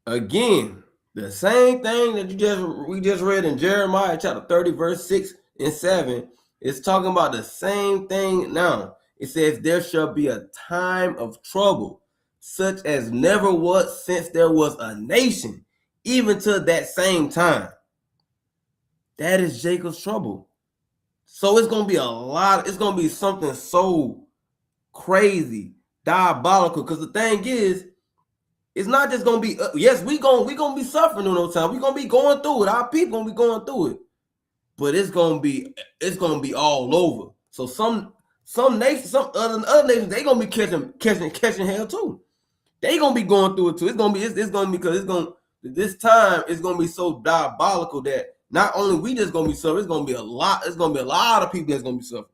Again, the same thing that we just read in Jeremiah chapter 30, verse 6 and 7. It's talking about the same thing now. It says there shall be a time of trouble, such as never was since there was a nation, even to that same time. That is Jacob's trouble. So it's going to be a lot. It's going to be something so crazy, diabolical. Because the thing is, it's not just going to be, yes, we're going to be suffering during those times. We're going to be going through it. Our people going to be going through it. But it's going to be all over. So some nations, some other nations, they going to be catching hell too. They going to be going through it too. It's going to be because this time it's going to be so diabolical that not only we just going to be suffering, it's going to be a lot of people that's going to be suffering.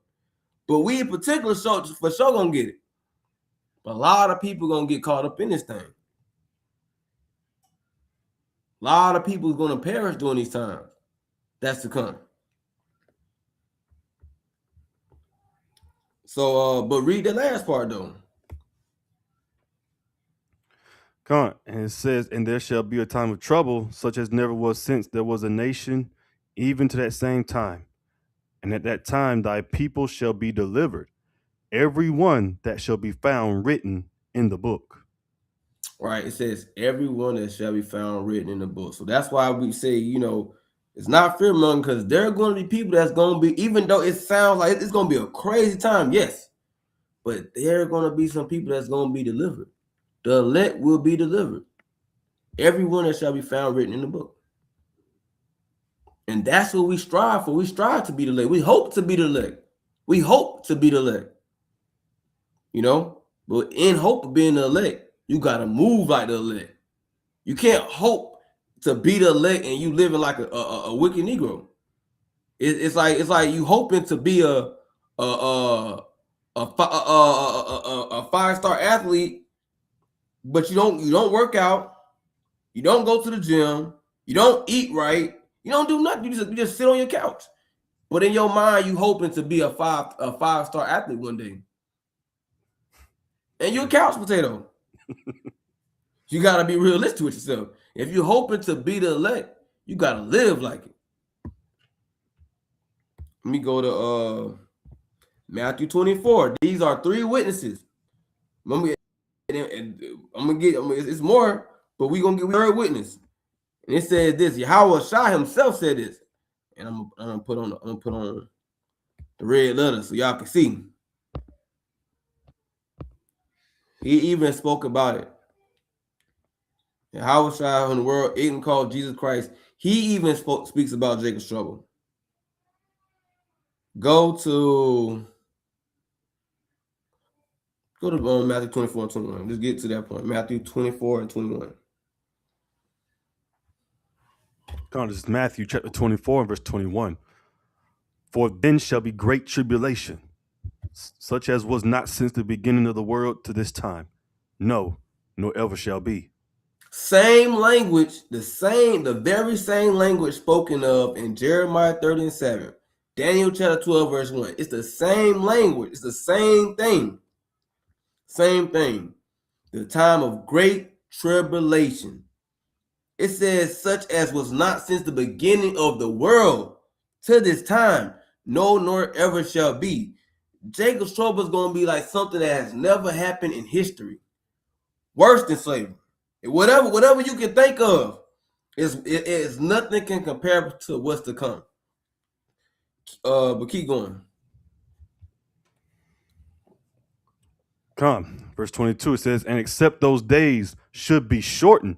But we in particular for sure going to get it. But a lot of people going to get caught up in this thing. A lot of people is going to perish during these times. That's to come. So, but read the last part though. Come on, and it says, and there shall be a time of trouble, such as never was since there was a nation, even to that same time. And at that time thy people shall be delivered, every one that shall be found written in the book. Right. It says everyone that shall be found written in the book. So that's why we say, it's not fear mongering, because there are going to be people that's going to be, even though it sounds like it's going to be a crazy time, yes, but there are going to be some people that's going to be delivered. The elect will be delivered. Everyone that shall be found written in the book. And that's what we strive for. We strive to be the elect. We hope to be the elect. We hope to be the elect. But in hope of being the elect, you got to move like the elect. You can't hope to be the elect and you living like a wicked Negro. It's like you hoping to be a 5-star athlete, but you don't work out, you don't go to the gym, you don't eat right, you don't do nothing. You just sit on your couch. But in your mind, you hoping to be a 5-star athlete one day, and you're a couch potato. You gotta be realistic with yourself. If you're hoping to be the elect, you gotta live like it. Let me go to Matthew 24. These are 3 witnesses. It's more, but we're gonna get third witness. And it says this: Yahweh Shai himself said this. And I'm gonna put on the red letter so y'all can see. He even spoke about it. Yahweh Shai in the world, even called Jesus Christ. He even speaks about Jacob's trouble. Go to Matthew 24 and 21. Let's get to that point. Matthew 24 and 21. God, this is Matthew chapter 24 and verse 21. For then shall be great tribulation, such as was not since the beginning of the world to this time. No, nor ever shall be. Same language, the very same language spoken of in Jeremiah 30 and 7. Daniel chapter 12, verse 1. It's the same language. It's the same thing. Same thing. The time of great tribulation. It says, such as was not since the beginning of the world to this time, no, nor ever shall be. Jacob's trouble is going to be like something that has never happened in history. Worse than slavery. Whatever you can think of, is nothing can compare to what's to come. But keep going. Come, verse 22, it says, and except those days should be shortened,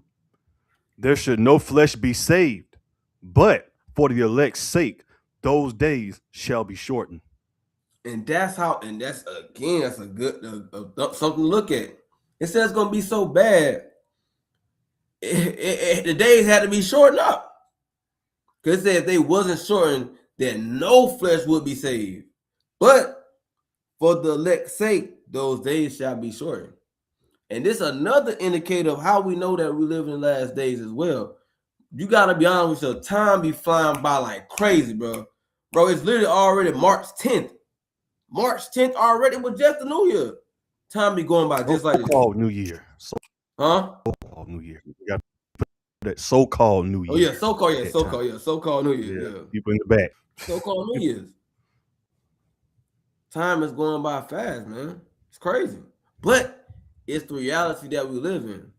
there should no flesh be saved. But for the elect's sake, those days shall be shortened. And that's again, that's a good something to look at. It says it's gonna be so bad. The days had to be shortened up. Because it said if they wasn't shortened, then no flesh would be saved. But for the elect's sake, those days shall be shortened. And this is another indicator of how we know that we live in the last days as well. You gotta be honest with your time be flying by like crazy, bro. Bro, it's literally already March 10th. March 10th already was just the new year. Time be going by just like this. So-called New Year. So-called New Year. We got that so-called New Year. Oh yeah, so-called New Year. Yeah. People in the back. So-called New Year's. Time is going by fast, man. It's crazy. But it's the reality that we live in.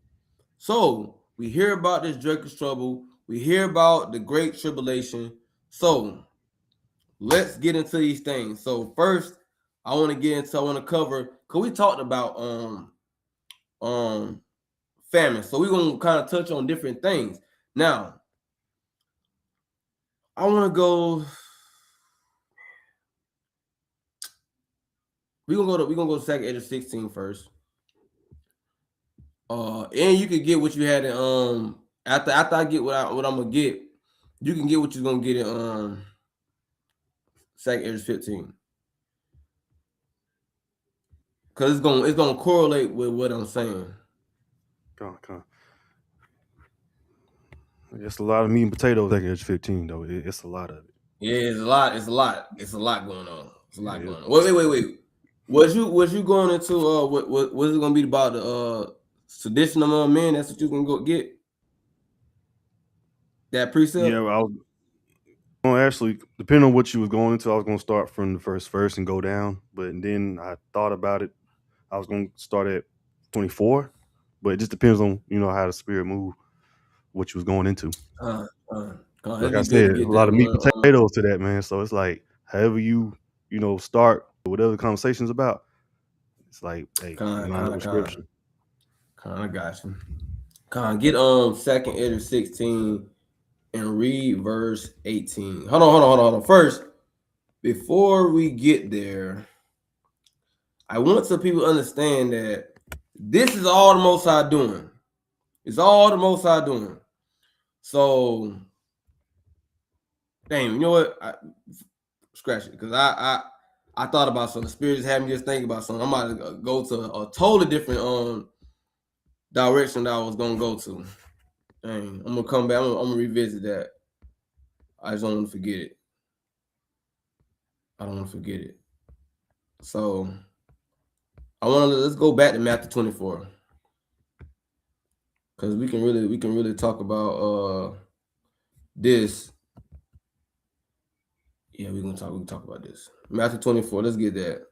So we hear about this Draconic trouble. We hear about the Great Tribulation. So let's get into these things. So first, I want to cover, because we talked about famine. So we're gonna kind of touch on different things. Now, I want to go. We're gonna go to second age of 16 first. And you can get what you had in after I get what I'm gonna get, you can get what you're gonna get in second age of 15. Cause it's gonna correlate with what I'm saying. Come on. It's a lot of meat and potatoes at age 15, though. It's a lot of it. Yeah, it's a lot going on. It's a lot going on. Wait. Was you going into what is it gonna be about the sedition among men? That's what you can go get? That precept? Yeah, I was actually, depending on what you was going into, I was gonna start from the first verse and go down. But then I thought about it. I was gonna start at 24, but it just depends on how the spirit moved, what you was going into. Like I said, a lot of meat potatoes to that, man. So it's like however you start whatever the conversation's about. It's like, hey, scripture. Kind of got you. Get second age of 16 and read verse 18. Hold on. First, before we get there, I want some people to understand that this is all the Most High doing. It's all the Most High doing. So, damn, you know what? Scratch it, because I thought about something. The Spirit just had me just think about something. I'm about to go to a totally different direction that I was gonna go to. Dang, I'm gonna come back. I'm gonna revisit that. I just don't want to forget it. I don't want to forget it. So let's go back to Matthew 24. Because we can really talk about this. Yeah, we can talk about this. Matthew 24. Let's get that.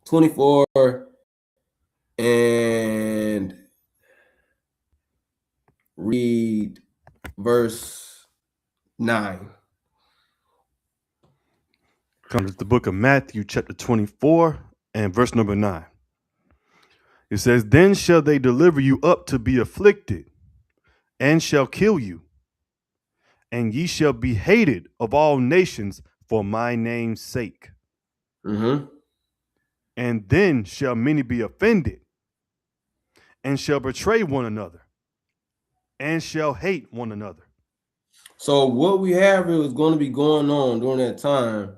24 and read verse 9. Comes the book of Matthew, chapter 24, and verse number 9. It says, then shall they deliver you up to be afflicted, and shall kill you, and ye shall be hated of all nations for my name's sake. Mm-hmm. And then shall many be offended, and shall betray one another, and shall hate one another. So what we have is going to be going on during that time.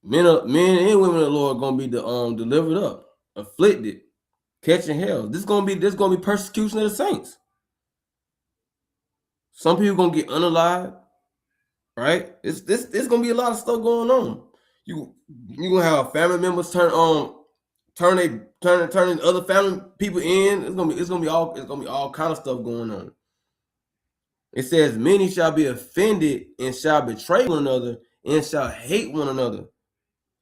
Men and women of the Lord are going to be delivered up, afflicted, catching hell. This is going to be persecution of the saints. Some people going to get unalive, right? It's going to be a lot of stuff going on. You going to have family members turning other family people in. It's gonna be all kind of stuff going on. It says, many shall be offended and shall betray one another and shall hate one another.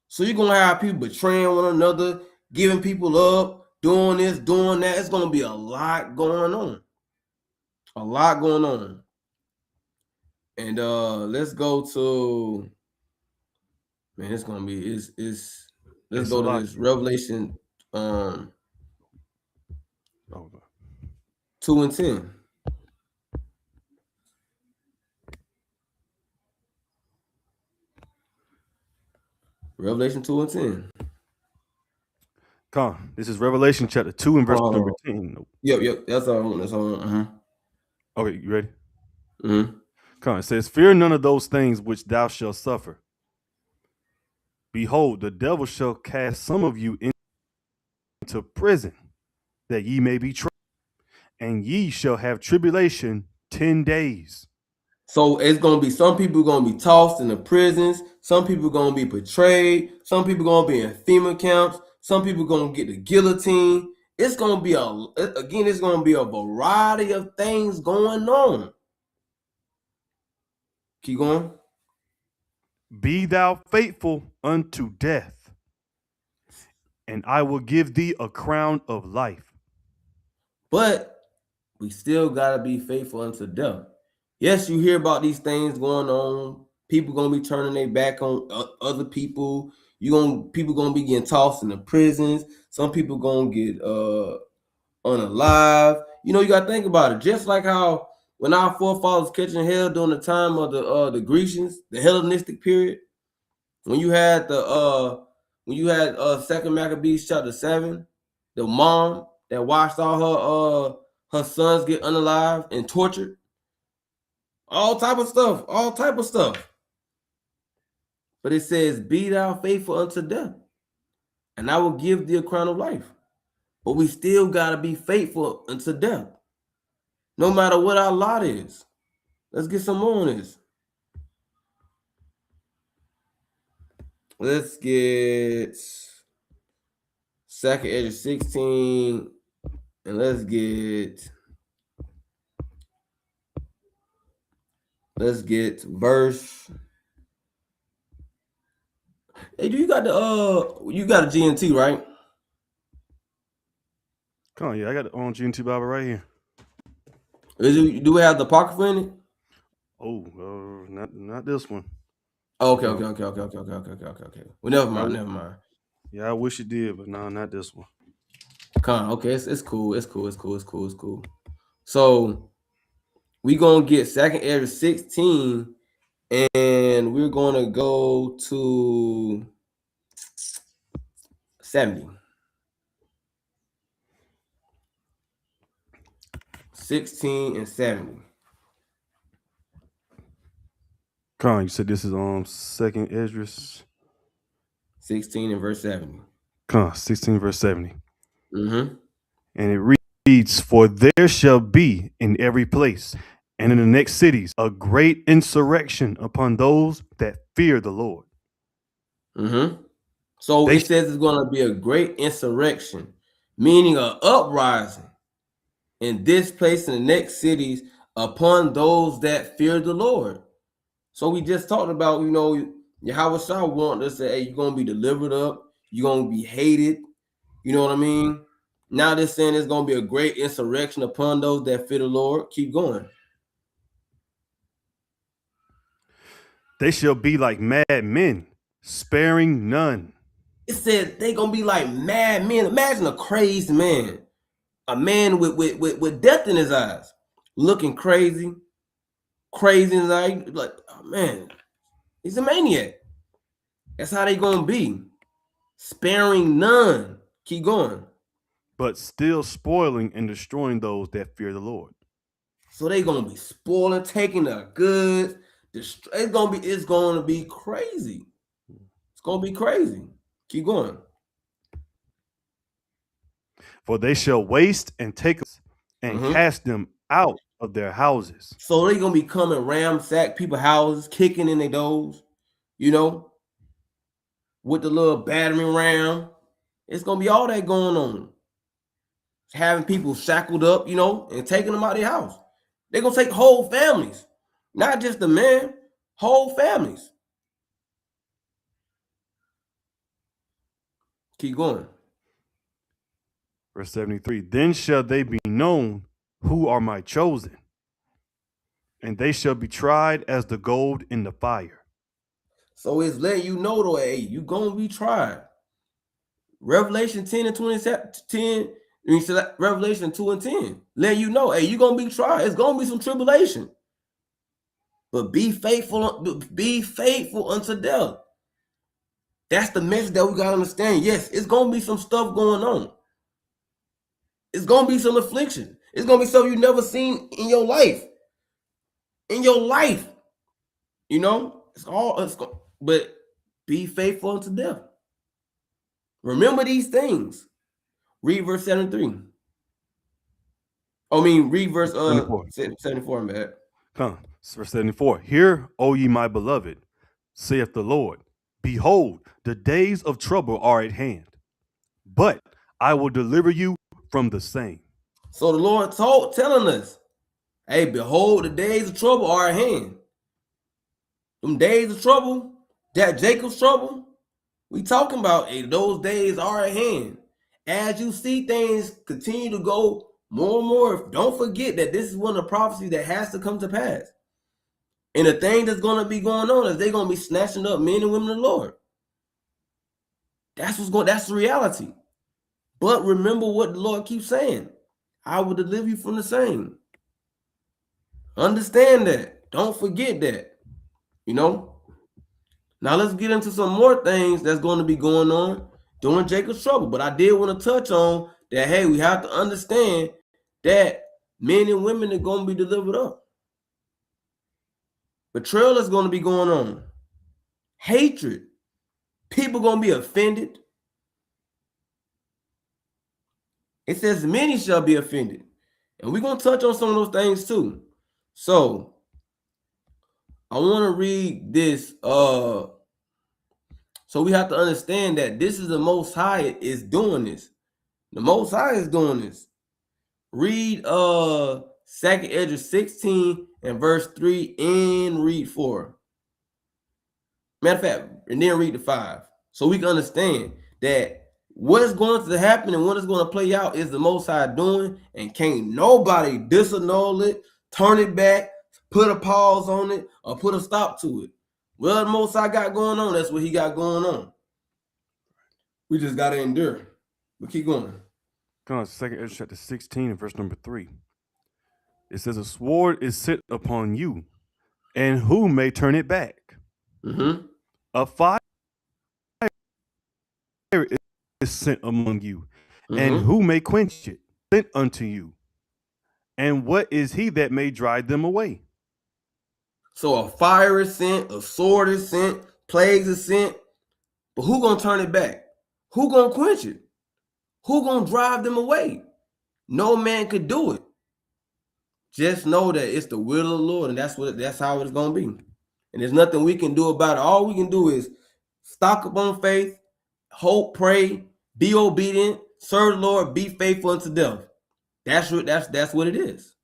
So you're gonna have people betraying one another, giving people up, doing this, doing that. It's gonna be a lot going on. And let's go to, man, it's gonna be let's It's go a to lot. this Revelation Oh, 2 and 10. Revelation 2 and 10. come on. This is Revelation chapter 2 and verse number Oh, 10. Nope. yep. That's all. That's all. Okay, you ready? Mm-hmm. Come on. It says, fear none of those things which thou shalt suffer. Behold, the devil shall cast some of you into prison, that ye may be tried, and ye shall have tribulation 10 days. So it's gonna be some people gonna be tossed in the prisons. Some people gonna be betrayed. Some people gonna be in FEMA camps. Some people gonna get the guillotine. It's gonna be it's gonna be a variety of things going on. Keep going. Be thou faithful unto death, and I will give thee a crown of life. But we still gotta be faithful unto death. Yes, you hear about these things going on. People gonna be turning their back on other people. People gonna be getting tossed in the prisons. Some people gonna get unalive. You know, you gotta think about it. Just like how when our forefathers catching hell during the time of the Grecians, the Hellenistic period, when you had Second Maccabees chapter 7, the mom that watched all her sons get unalive and tortured, all type of stuff. But it says, "Be thou faithful unto death, and I will give thee a crown of life." But we still gotta be faithful unto death, no matter what our lot is. Let's get some more on this. Let's get Second Ezra 16, and let's get verse. Hey, do you got you got a GNT, right? Come on, yeah, I got the on GNT Bible right here. Do we have the Apocrypha in it? Oh, not this one. Oh, okay. Well, never mind. Yeah, I wish it did, but no, not this one. Okay, it's cool. So we gonna get Second Ezra 16, and we're gonna go to 70. 16 and 70. Come on, you said this is on Second Ezra 16 and verse 70. Come on, 16 verse 70. Mm-hmm. And it reads, for there shall be in every place and in the next cities a great insurrection upon those that fear the Lord. Mm-hmm. So it says it's going to be a great insurrection, meaning an uprising in this place and the next cities upon those that fear the Lord. So we just talked about, Yahweh Shah want us to say, hey, you're going to be delivered up. You're going to be hated. You know what I mean? Now they're saying it's going to be a great insurrection upon those that fear the Lord. Keep going. They shall be like mad men, sparing none. It said they going to be like mad men. Imagine a crazed man. A man with death in his eyes, looking crazy in his eyes. Like, oh man, he's a maniac. That's how they gonna be. Sparing none. Keep going. But still spoiling and destroying those that fear the Lord. So they gonna be spoiling, taking the goods. It's gonna be crazy. It's gonna be crazy. Keep going. For they shall waste and take and cast them out of their houses. So they gonna be coming ramsack people's houses, kicking in their doors, with the little battering ram. It's gonna be all that going on. Having people shackled up, and taking them out of their house. They're gonna take whole families, not just the man, whole families. Keep going. Verse 73. Then shall they be known who are my chosen, and they shall be tried as the gold in the fire. So it's letting you know though, hey, you gonna be tried. Revelation 10 and 27, 10, Revelation 2 and 10, letting you know, hey, you gonna be tried. It's gonna be some tribulation. But be faithful unto death. That's the message that we gotta understand. Yes, it's gonna be some stuff going on. It's gonna be some affliction. It's gonna be something you've never seen in your life. In your life, you know, but be faithful unto death. Remember these things. Read verse 73. Read verse 74, man. Come, verse 74. Hear, O ye my beloved, saith the Lord. Behold, the days of trouble are at hand, but I will deliver you from the same. So the Lord telling us, hey, behold, the days of trouble are at hand. Them days of trouble, that Jacob's trouble, we talking about, hey, those days are at hand. As you see things continue to go more and more, don't forget that this is one of the prophecies that has to come to pass. And the thing that's going to be going on is they're going to be snatching up men and women of the Lord. That's the reality. But remember what the Lord keeps saying. I will deliver you from the same. Understand that. Don't forget that. You know? Now let's get into some more things that's going to be going on during Jacob's trouble. But I did want to touch on that, hey, we have to understand that men and women are going to be delivered up. Betrayal is going to be going on. Hatred. People going to be offended. It says many shall be offended. And we're going to touch on some of those things too. So, I want to read this. So we have to understand that this is the Most High is doing this. The Most High is doing this. Read 2nd Esdras 16 and verse 3 and read 4. Matter of fact, and then read the 5. So we can understand that what is going to happen and what is going to play out is the Most High doing, and can't nobody disannul it, turn it back, put a pause on it, or put a stop to it. Well, the Most High got going on, that's what he got going on. We just got to endure. But keep going. Come on, 2nd Esdras chapter 16 and verse number 3. It says, a sword is set upon you, and who may turn it back? Mm-hmm. A fire is sent among you, and who may quench it? Sent unto you. And what is he that may drive them away? So a fire is sent, a sword is sent, plagues is sent, but who gonna turn it back? Who gonna quench it? Who gonna drive them away? No man could do it. Just know that it's the will of the Lord, and that's how it's gonna be. And there's nothing we can do about it. All we can do is stock up on faith, hope, pray, be obedient, serve the Lord, be faithful unto death. That's what it is.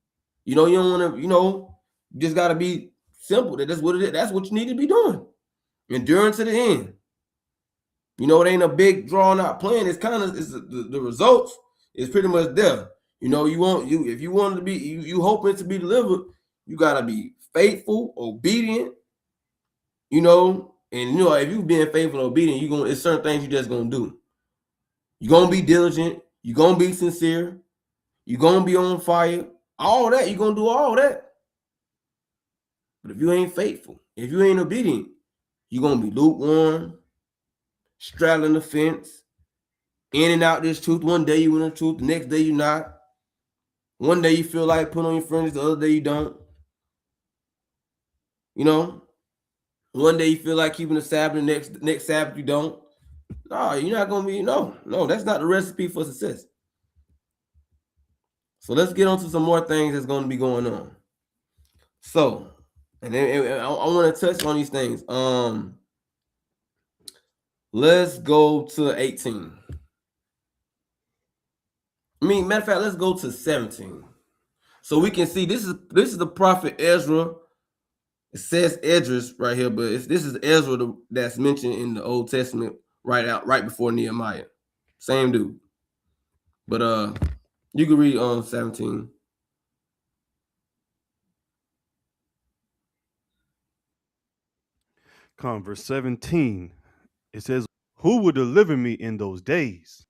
You know, you don't want to, you just gotta be simple. That's what it is. That's what you need to be doing. Enduring to the end. It ain't a big drawn out plan. It's kind of the results is pretty much there. If you want to be you hoping to be delivered, you gotta be faithful, obedient. And if you being faithful and obedient, it's certain things you just gonna do. You're gonna be diligent, you're gonna be sincere, you're gonna be on fire, all that, you're gonna do all that. But if you ain't faithful, if you ain't obedient, you're gonna be lukewarm, straddling the fence, in and out this truth. One day you in the truth, the next day you're not. One day you feel like putting on your fringes, the other day you don't. One day you feel like keeping the Sabbath, the next Sabbath you don't. No, you're not gonna be. No, that's not the recipe for success. So let's get on to some more things that's going to be going on. So, and then I want to touch on these things. Let's go to 18. Matter of fact, let's go to 17. So we can see this is the prophet Ezra. It says Esdras right here, but this is Ezra that's mentioned in the Old Testament right before Nehemiah. Same dude. But you can read 17. Verse 17. It says, "Who will deliver me in those days?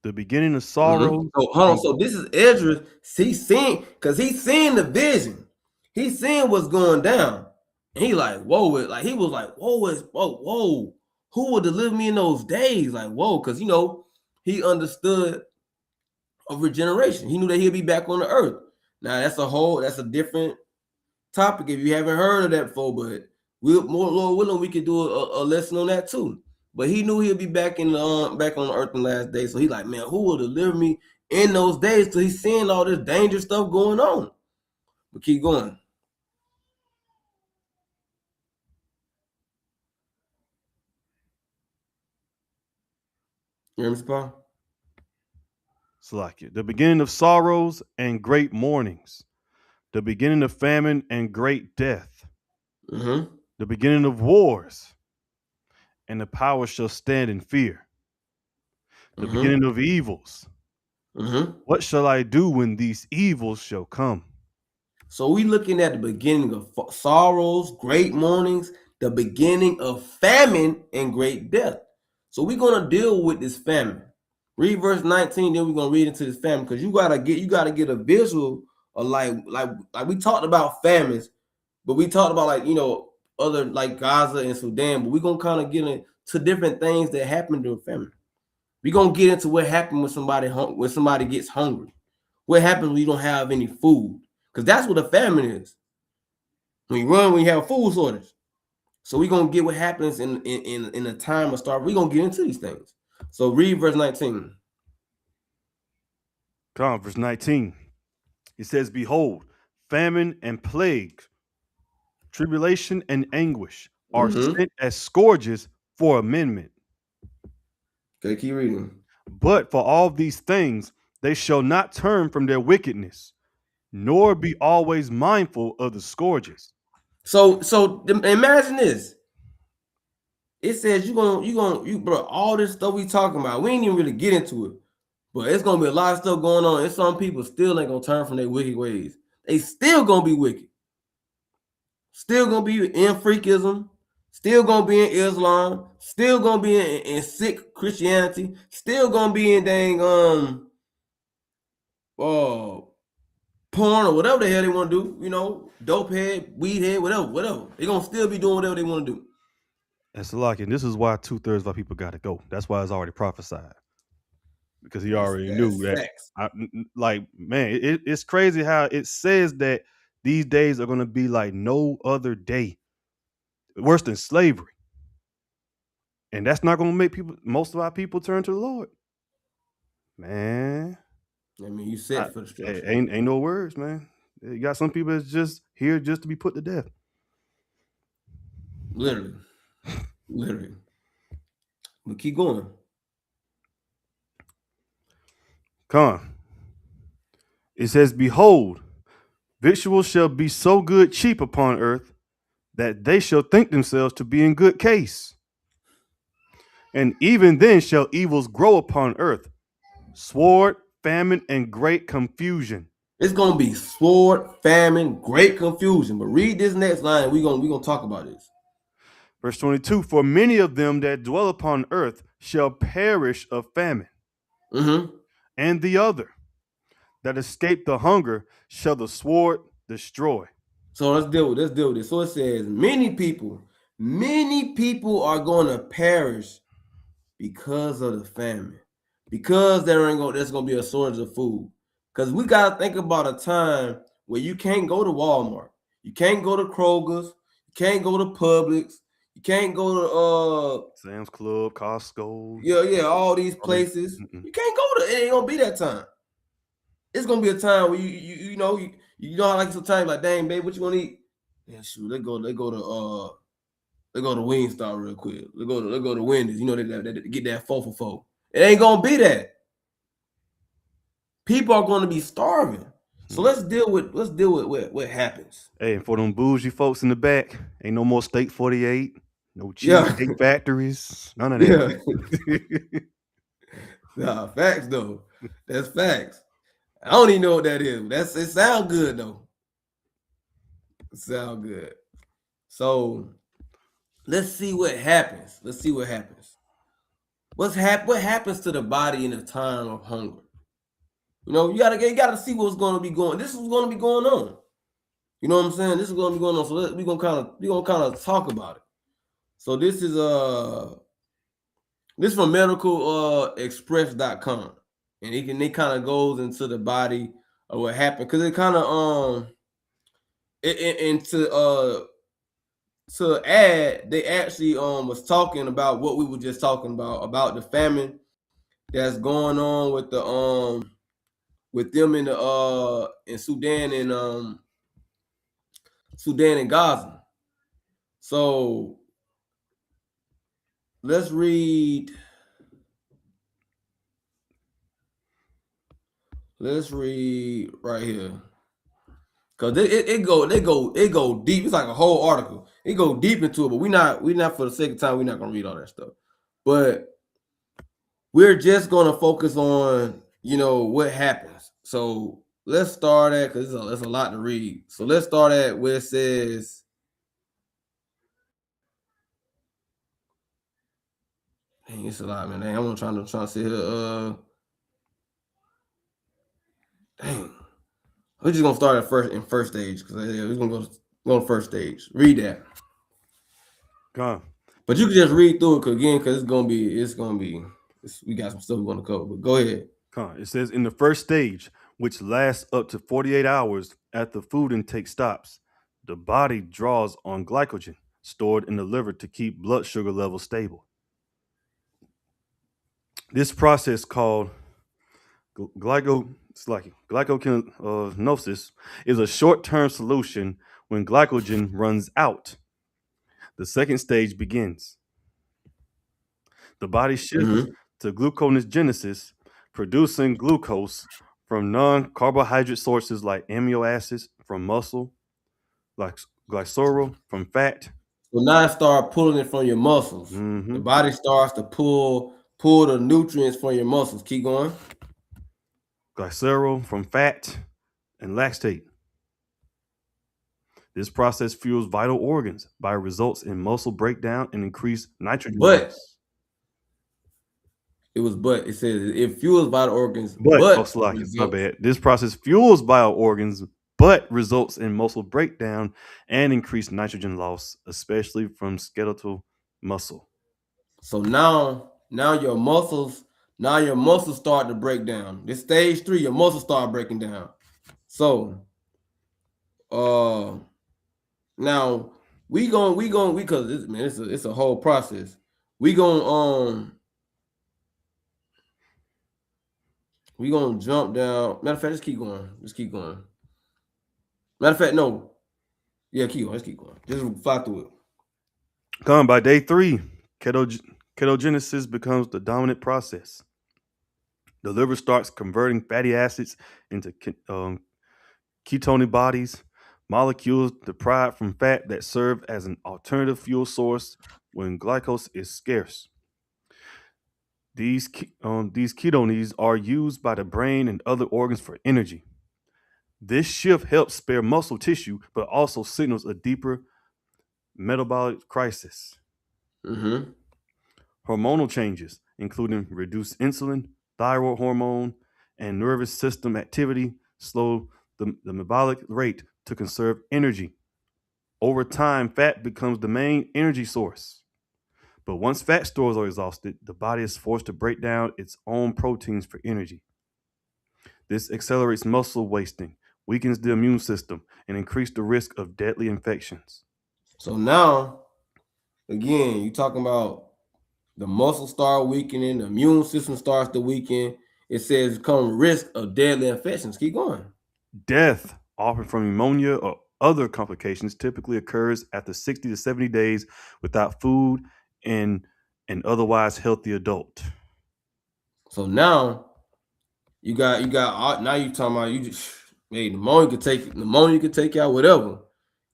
The beginning of sorrow." So hold on. So this is Ezra. He's seeing, because he's seeing the vision. He's seeing what's going down. And he like, whoa, like he was like, whoa. Who will deliver me in those days? Like, whoa, because he understood of regeneration. He knew that he'll be back on the earth. Now that's a different topic if you haven't heard of that before, but Lord willing, we could do a lesson on that too. But he knew he'll be back back on the earth in the last day. So he's like, man, who will deliver me in those days? So he's seeing all this dangerous stuff going on. But keep going. You hear me, Paul? Salakia. The beginning of sorrows and great mournings. The beginning of famine and great death. Mm-hmm. The beginning of wars. And the power shall stand in fear. The beginning of evils. What shall I do when these evils shall come? So we looking at the beginning of sorrows, great mournings, the beginning of famine and great death. So we're gonna deal with this famine. Read verse 19, then we're gonna read into this famine, because you gotta get a visual of like we talked about famines, but we talked about other like Gaza and Sudan, but we're gonna kind of get into different things that happen during famine. We're gonna get into what happened when somebody gets hungry. What happens when you don't have any food? Because that's what a famine is. When you have food shortage. So we're gonna get what happens in a time of starvation. We're gonna get into these things. So read verse 19. Verse 19. It says, "Behold, famine and plague, tribulation and anguish are sent as scourges for amendment." Okay, keep reading. "But for all these things, they shall not turn from their wickedness, nor be always mindful of the scourges." So imagine this. It says bro, all this stuff we talking about, we ain't even really get into it. But it's gonna be a lot of stuff going on. And some people still ain't gonna turn from their wicked ways. They still gonna be wicked. Still gonna be in freakism, still gonna be in Islam, still gonna be in sick Christianity, still gonna be in dang porn or whatever the hell they want to do, dope head, weed head, whatever. They're gonna still be doing whatever they want to do. That's lucky. And this is why 2/3 of our people got to go. That's why it's already prophesied. Because he already knew that. It's crazy how it says that these days are going to be like no other day, worse than slavery. And that's not going to make most of our people turn to the Lord. Man. I mean, you set for the structure. Ain't no words, man. You got some people that's just here just to be put to death. Literally. But keep going. It says, "Behold, victuals shall be so good cheap upon earth, that they shall think themselves to be in good case. And even then shall evils grow upon earth, sword, famine, and great confusion." It's gonna be sword, famine, great confusion. But read this next line. We're gonna talk about this. Verse 22, "For many of them that dwell upon earth shall perish of famine. And the other that escape the hunger shall the sword destroy." So let's deal with this. So it says, many people are gonna perish because of the famine, because there's gonna be a shortage of food. Because we gotta think about a time where you can't go to Walmart, you can't go to Kroger's, you can't go to Publix, you can't go to Sam's Club, Costco. Yeah, all these places. You can't go to. It ain't gonna be that time. It's gonna be a time where you know how like sometimes like, dang babe, what you want to eat? Yeah, shoot, they go to Wingstop real quick. They go to Wendy's. They get that 4 for 4. It ain't gonna be that. People are gonna be starving. So let's deal with what happens. Hey, and for them bougie folks in the back, ain't no more Steak 48, no cheesecake factories, none of that. Nah, facts though. That's facts. I don't even know what that is. It sounds good though. It sounds good. So let's see what happens. Let's see what happens. What happens to the body in a time of hunger? You know, you gotta see what's gonna be going. This is gonna be going on. You know what I'm saying? This is gonna be going on. So we're gonna kind of talk about it. So this is from medicalexpress.com, and it kind of goes into the body of what happened, because it kind of to add, they actually was talking about what we were just talking about the famine that's going on with the with them in the in Sudan and Sudan and Gaza. So let's read. Let's read right here, cause it go deep. It's like a whole article. It go deep into it, but we not for the sake of time. We're not gonna read all that stuff. But we're just gonna focus on what happens. So let's start at, because there's a lot to read. So let's start at where it says. Dang, it's a lot, man. Dang, I'm trying to see here. Dang. We're just gonna start at first stage, because we're gonna go to first stage. Read that. Gone. But you can just read through it because it's gonna be we got some stuff we're gonna cover. But go ahead. It says in the first stage, which lasts up to 48 hours after food intake stops, the body draws on glycogen stored in the liver to keep blood sugar levels stable. This process, called glycogenosis, is a short-term solution when glycogen runs out. The second stage begins. The body shifts to gluconeogenesis, producing glucose from non-carbohydrate sources like amino acids from muscle, like glycerol from fat. So now it start pulling it from your muscles. The body starts to pull the nutrients from your muscles. Keep going. Glycerol from fat and lactate. This process fuels vital organs by results in muscle breakdown and increased nitrogen. It says it fuels vital organs. My bad. This process fuels vital organs, but results in muscle breakdown and increased nitrogen loss, especially from skeletal muscle. So now your muscles start to break down. This stage 3, your muscles start breaking down. So now because it's a whole process. We gonna jump down. Matter of fact, just keep going. Matter of fact, no. Yeah, keep going. Let's keep going. Just fly through it. By day 3, ketogenesis becomes the dominant process. The liver starts converting fatty acids into ketone bodies, molecules derived from fat that serve as an alternative fuel source when glucose is scarce. These ketones are used by the brain and other organs for energy. This shift helps spare muscle tissue, but also signals a deeper metabolic crisis. Hormonal changes, including reduced insulin, thyroid hormone, and nervous system activity, slow the metabolic rate to conserve energy. Over time, fat becomes the main energy source. But once fat stores are exhausted, the body is forced to break down its own proteins for energy. This accelerates muscle wasting, weakens the immune system, and increases the risk of deadly infections. So now, again, you're talking about the muscles start weakening, the immune system starts to weaken. It says come risk of deadly infections. Keep going. Death, often from pneumonia or other complications, typically occurs after 60 to 70 days without food in an otherwise healthy adult. So now you got now you talking about pneumonia could take out whatever.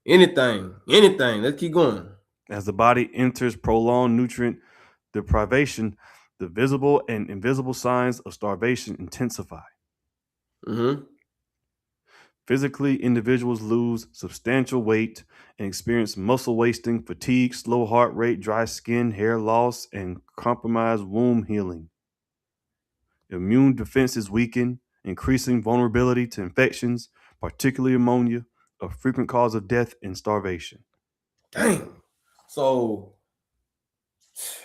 Anything. Let's keep going. As the body enters prolonged nutrient deprivation, the visible and invisible signs of starvation intensify. Physically, individuals lose substantial weight and experience muscle wasting, fatigue, slow heart rate, dry skin, hair loss, and compromised womb healing. Immune defenses weaken, increasing vulnerability to infections, particularly pneumonia, a frequent cause of death and starvation. Damn. So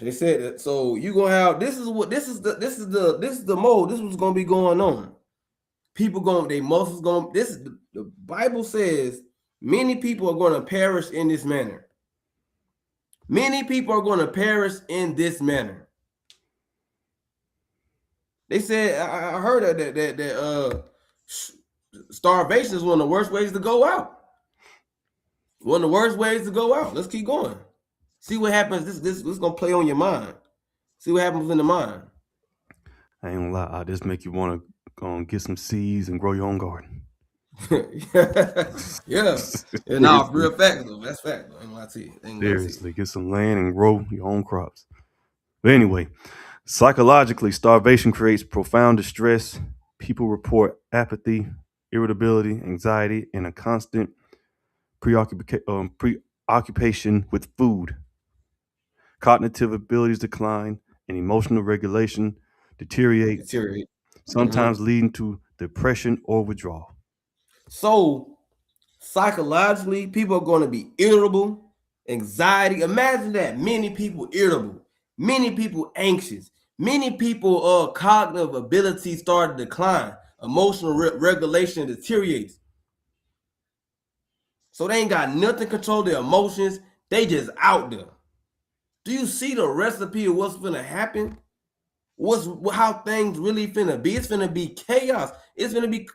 they said that. So you gonna have this is the mode. This is what's gonna be going on. People they muscles going. This is the Bible says many people are going to perish in this manner. Many people are going to perish in this manner. They said I heard that starvation is one of the worst ways to go out. One of the worst ways to go out. Let's keep going. See what happens. This is gonna play on your mind. See what happens in the mind. I ain't gonna lie, this make you want to get some seeds and grow your own garden. Yeah. No, real fact though. That's fact. I ain't gonna lie to you. Seriously, get some land and grow your own crops. But anyway, psychologically, starvation creates profound distress. People report apathy, irritability, anxiety, and a constant preoccupation with food. Cognitive abilities decline, and emotional regulation deteriorates, sometimes leading to depression or withdrawal. So, psychologically, people are going to be irritable, anxiety. Imagine that. Many people irritable, many people anxious, many people cognitive ability start to decline, emotional regulation deteriorates. So they ain't got nothing to control their emotions. They just out there. Do you see the recipe of what's gonna happen? How things really finna be? It's finna be chaos. It's gonna be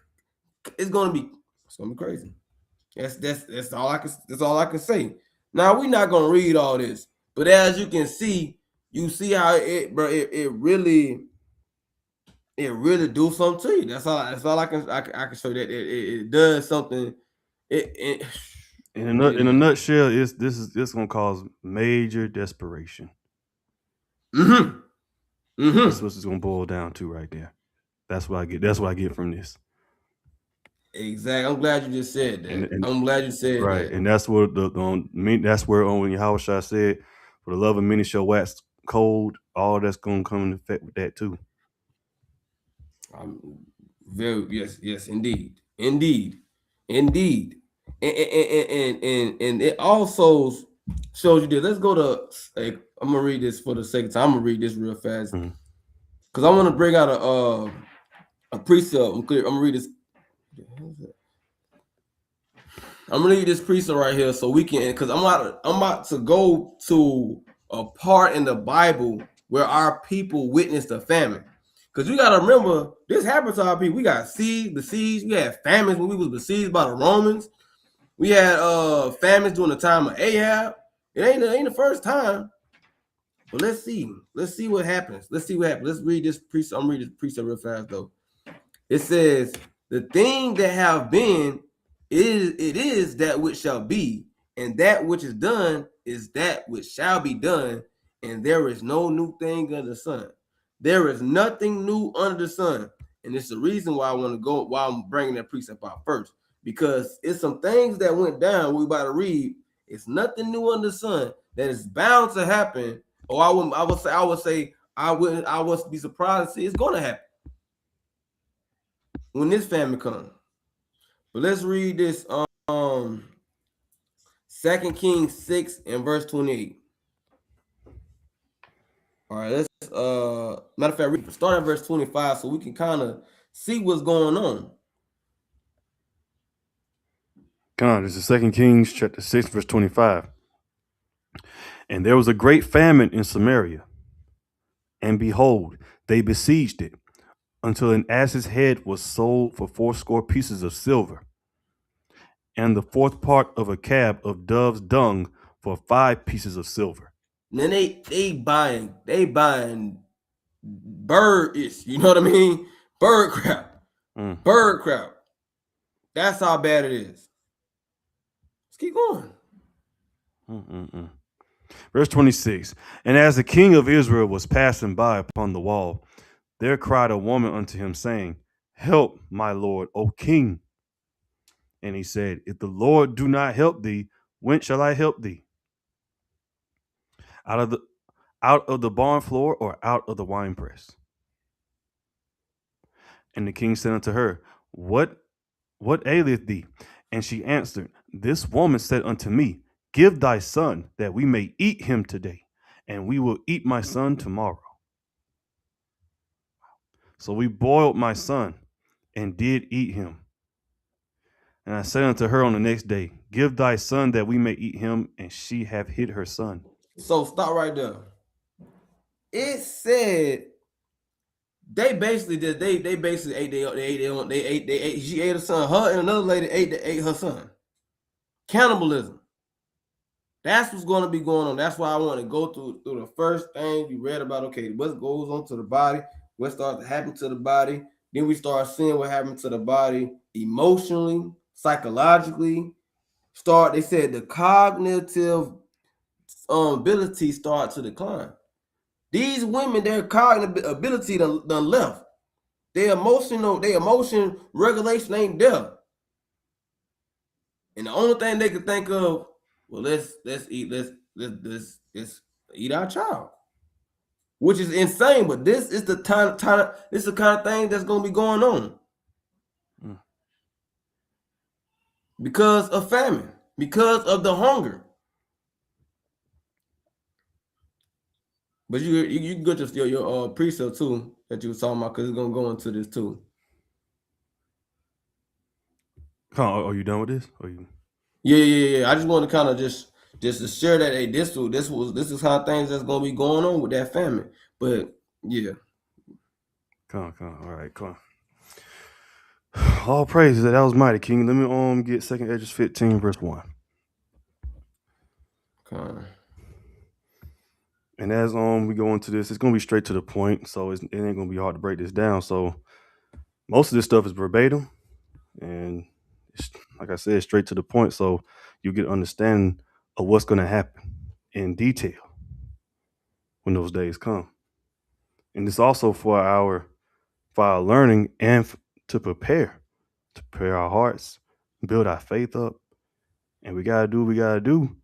crazy. That's all I can say. Now we're not gonna read all this, but as you can see, you see how it really do something to you. That's all I can show you that it does something. In a nutshell, this is gonna cause major desperation. That's what it's gonna boil down to right there. That's what I get from this. Exactly. I'm glad you just said that. I'm glad you said right. that. And that's what that's where when Yahushua said, "For the love of many shall wax cold." All that's gonna come into effect with that too. Yes, indeed, and it also shows you this. Let's go to. I'm gonna read this for the second time. I'm gonna read this real fast because I want to bring out a precept. I'm gonna read this. I'm gonna read this precept right here so we can, because I'm about to go to a part in the Bible where our people witnessed a famine. Because you gotta remember, this happened to our people. We got besieged. We had famines when we was besieged by the Romans. We had famines during the time of Ahab. It ain't the first time. But let's see what happens. Let's read this precept. I'm reading this precept real fast though. It says, "The thing that have been it is that which shall be, and that which is done is that which shall be done, and there is no new thing under the sun." There is nothing new under the sun. And it's the reason why I'm bringing that precept out first, because it's some things that went down we about to read. It's nothing new under the sun that is bound to happen. Or I wouldn't be surprised to see it's gonna happen when this famine comes. But let's read this 2 Kings 6 and verse 28. All right, let's matter of fact, start at verse 25 so we can kind of see what's going on. This is 2 Kings chapter 6, verse 25. "And there was a great famine in Samaria, and behold, they besieged it, until an ass's head was sold for 80 pieces of silver, and the 4th part of a cab of dove's dung for 5 pieces of silver." And then they buying bird is, you know what I mean? Bird crap. Bird crap. That's how bad it is. Let's keep going. Verse 26. "And as the king of Israel was passing by upon the wall, there cried a woman unto him, saying, Help, my lord, O king. And he said, if the Lord do not help thee, when shall I help thee? Out of the barn floor or out of the winepress? And the king said unto her, What aileth thee? And she answered, This woman said unto me, Give thy son, that we may eat him today, and we will eat my son tomorrow. So we boiled my son, and did eat him. And I said unto her on the next day, Give thy son, that we may eat him, and she hath hid her son. So stop right there. It said they basically did. They basically ate. She ate her son. Her and another lady ate her son. Cannibalism. That's what's going to be going on. That's why I want to go through the first thing you read about. Okay, what goes on to the body? What starts to happen to the body? Then we start seeing what happened to the body emotionally, psychologically. They said the cognitive ability start to decline. These women, their cognitive ability done left. Their emotion regulation ain't there. And the only thing they could think of, well, let's eat our child, which is insane. But this is the this is the kind of thing that's gonna be going on because of famine, because of the hunger. But you can go to your precept too that you were talking about, because it's gonna go into this too. Are you done with this? Or you? Yeah. I just want to kind of just to share that. Hey, this is kind of things that's gonna be going on with that famine. But yeah. Come on. All right, come on. All praises. That was mighty, King. Let me get 2 Esdras 15 verse 1. Okay. And as we go into this, it's gonna be straight to the point, so it ain't gonna be hard to break this down. So most of this stuff is verbatim, and it's, like I said, straight to the point, so you get understanding of what's gonna happen in detail when those days come. And it's also for our learning and to prepare our hearts, build our faith up, and we gotta do what we gotta do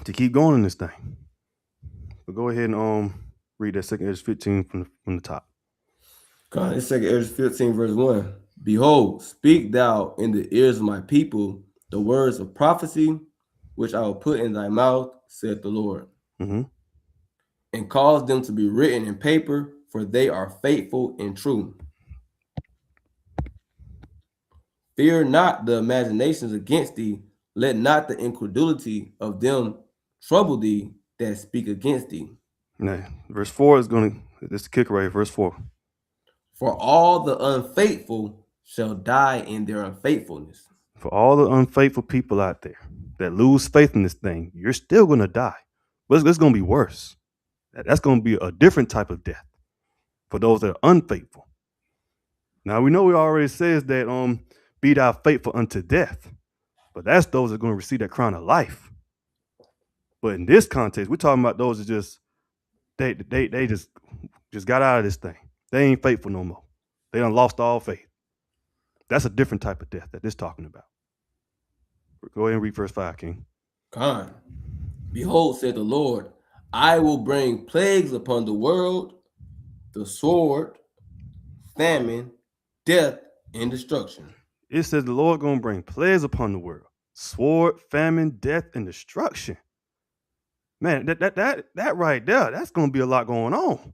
to keep going in this thing. But go ahead and read that 2 Esdras 15 from the top. God, it's 2 Esdras 15 verse 1. Behold, speak thou in the ears of my people the words of prophecy, which I will put in thy mouth, saith the Lord, and cause them to be written in paper, for they are faithful and true. Fear not the imaginations against thee, let not the incredulity of them trouble thee that speak against thee. Now, verse 4 is this is the kicker right here, verse 4. For all the unfaithful shall die in their unfaithfulness. For all the unfaithful people out there that lose faith in this thing, you're still going to die. But it's going to be worse. That's going to be a different type of death for those that are unfaithful. Now, we know it already says that be thou faithful unto death. But that's those that are going to receive that crown of life. But in this context, we're talking about those that just they just got out of this thing. They ain't faithful no more. They done lost all faith. That's a different type of death that this talking about. Go ahead and read verse 5, King. God, behold, said the Lord, I will bring plagues upon the world, the sword, famine, death, and destruction. It says the Lord gonna bring plagues upon the world, sword, famine, death, and destruction. Man, that right there, that's gonna be a lot going on.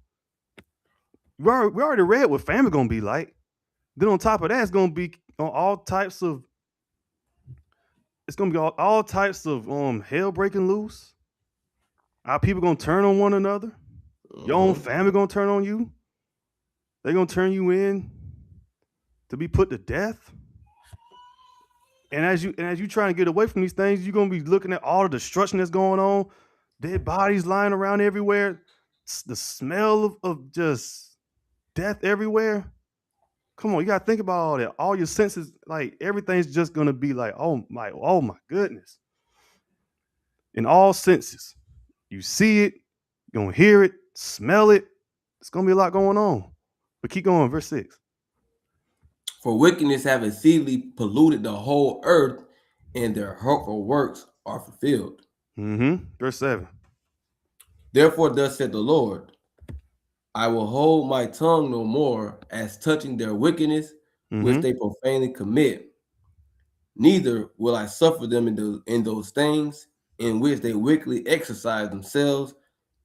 We already read what famine gonna be like. Then on top of that, it's gonna be all types of hell breaking loose. Our people gonna turn on one another. Your own family gonna turn on you. They're gonna turn you in to be put to death. And as you trying to get away from these things, you're gonna be looking at all the destruction that's going on, dead bodies lying around everywhere, the smell of just death everywhere. Come on, you gotta think about all that. All your senses, like everything's just gonna be like, oh my goodness. In all senses, you see it, you're gonna hear it, smell it. It's gonna be a lot going on. But keep going, verse 6. For wickedness have exceedingly polluted the whole earth, and their hurtful works are fulfilled. Verse 7. Therefore, thus said the Lord, I will hold my tongue no more as touching their wickedness, which they profanely commit. Neither will I suffer them in those things in which they wickedly exercise themselves.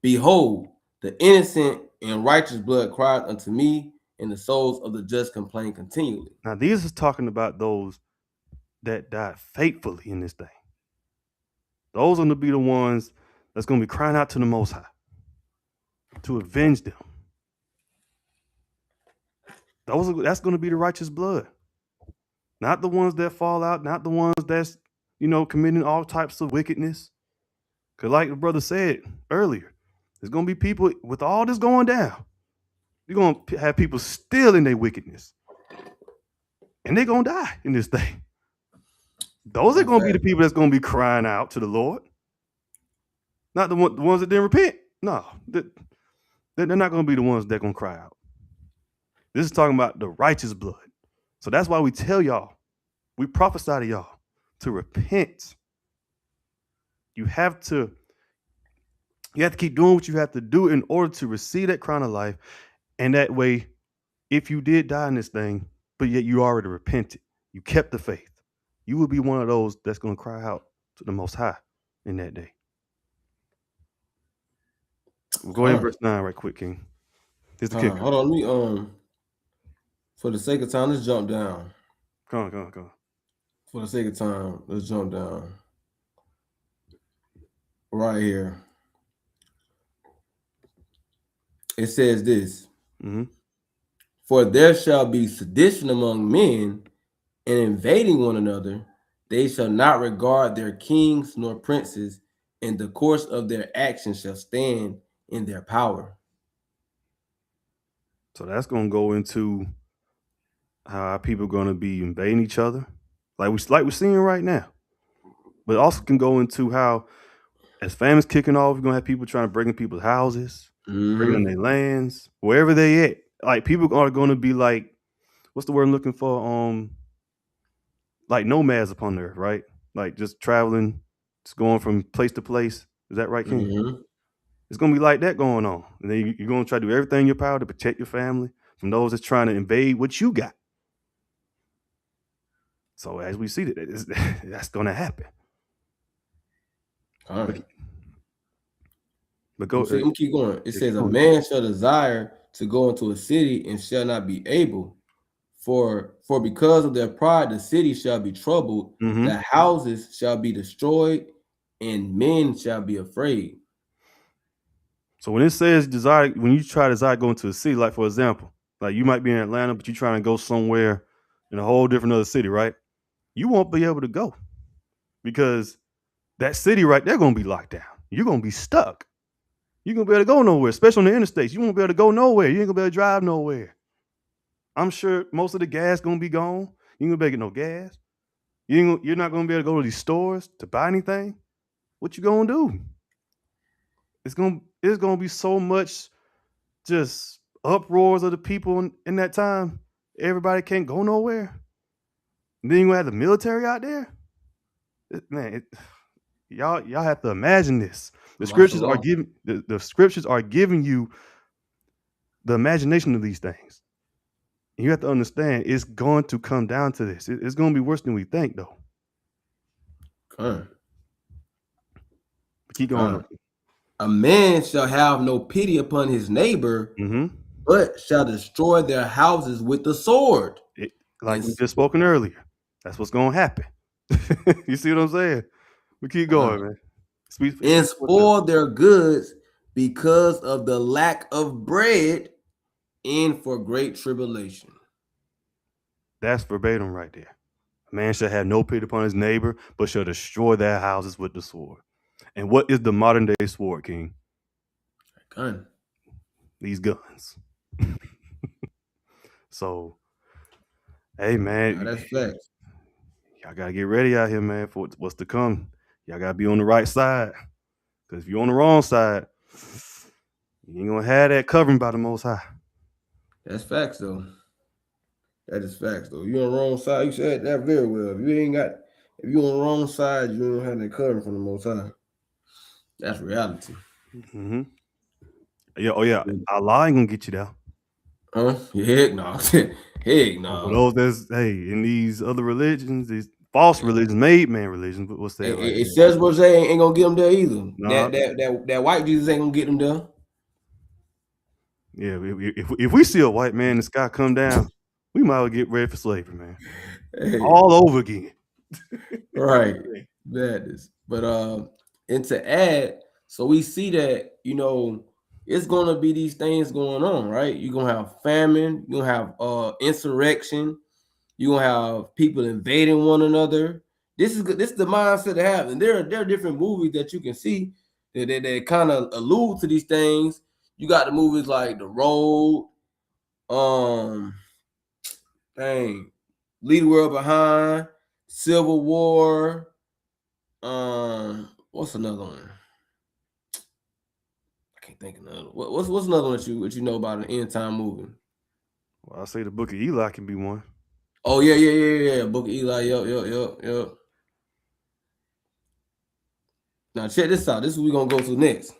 Behold, the innocent and righteous blood cried unto me, and the souls of the just complain continually. Now, these is talking about those that died faithfully in this thing. Those are going to be the ones that's going to be crying out to the Most High to avenge them. That's going to be the righteous blood. Not the ones that fall out, not the ones that's, committing all types of wickedness. Because like the brother said earlier, there's going to be people with all this going down. You're going to have people still in their wickedness. And they're going to die in this thing. Those are going to be the people that's going to be crying out to the Lord. Not the ones that didn't repent. No, they're not going to be the ones that are going to cry out. This is talking about the righteous blood. So that's why we tell y'all, we prophesy to y'all to repent. You have to keep doing what you have to do in order to receive that crown of life. And that way, if you did die in this thing, but yet you already repented, you kept the faith, you will be one of those that's going to cry out to the Most High in that day. Go ahead, verse 9 right quick, King. Here's the kicker. Hold on, let me, for the sake of time, let's jump down. Come on. For the sake of time, let's jump down. Right here. It says this. For there shall be sedition among men, and invading one another. They shall not regard their kings nor princes, and the course of their actions shall stand in their power. So that's going to go into how people are going to be invading each other, like we're seeing right now. But it also can go into how, as famine's kicking off, you're going to have people trying to break in people's houses, breaking in their lands, wherever they at. Like, people are going to be like, what's the word I'm looking for? Like nomads upon the earth, right? Like just traveling, just going from place to place. Is that right, King? It's going to be like that going on. And then you're going to try to do everything in your power to protect your family from those that's trying to invade what you got. So as we see that's going to happen. All right. But go. Let me keep going. It says, a man shall desire to go into a city and shall not be able. For because of their pride, the city shall be troubled, the houses shall be destroyed, and men shall be afraid. So when it says desire, when you try to desire go into a city, like for example, like you might be in Atlanta, but you're trying to go somewhere in a whole different other city, right? You won't be able to go because that city right there going to be locked down. You're going to be stuck. You're going to be able to go nowhere, especially on the interstates. You won't be able to go nowhere. You ain't going to be able to drive nowhere. I'm sure most of the gas going to be gone. You ain't going to be able to get no gas. You're not going to be able to go to these stores to buy anything. What you going to do? It's going to be so much just uproars of the people in that time. Everybody can't go nowhere. And then you're going to have the military out there. Y'all have to imagine this. The scriptures are giving the scriptures are giving you the imagination of these things. You have to understand it's going to come down to this. It's going to be worse than we think, though. Keep going. A man shall have no pity upon his neighbor, but shall destroy their houses with the sword. Like we just spoken earlier. That's what's going to happen. You see what I'm saying? We keep going, man. And spoil their goods because of the lack of bread and for great tribulation. That's verbatim right there. A man shall have no pity upon his neighbor, but shall destroy their houses with the sword. And what is the modern day sword, King? A gun. These guns. So, hey, man. That's facts. Y'all got to get ready out here, man, for what's to come. Y'all got to be on the right side. Because if you're on the wrong side, you ain't going to have that covering by the Most High. That's facts, though. That is facts, though. You on the wrong side. You said that very well. If you on the wrong side, you don't have that covering from the Most High. That's reality. Mm-hmm. Yeah. Oh yeah. Allah ain't gonna get you there. Huh? Heck no. Heck For no. those that's in these other religions, these false religions, made man religions. But what's that like? It says Rose ain't gonna get them there either. Nah. That white Jesus ain't gonna get them there. Yeah. If we see a white man in the sky come down, we might well get ready for slavery, man. Hey, All over again. right. That is. But and to add, so we see that, it's gonna be these things going on, right? You're gonna have famine, you're gonna have insurrection, you're gonna have people invading one another. This is the mindset that happens. There are different movies that you can see that kind of allude to these things. You got the movies like The Road, Leave the World Behind, Civil War. What's another one? I can't think of another. What's another one that you know about an end time movie? Well, I say the Book of Eli can be one. Oh yeah. Book of Eli. Yep. Now check this out. This is what we're gonna go to next.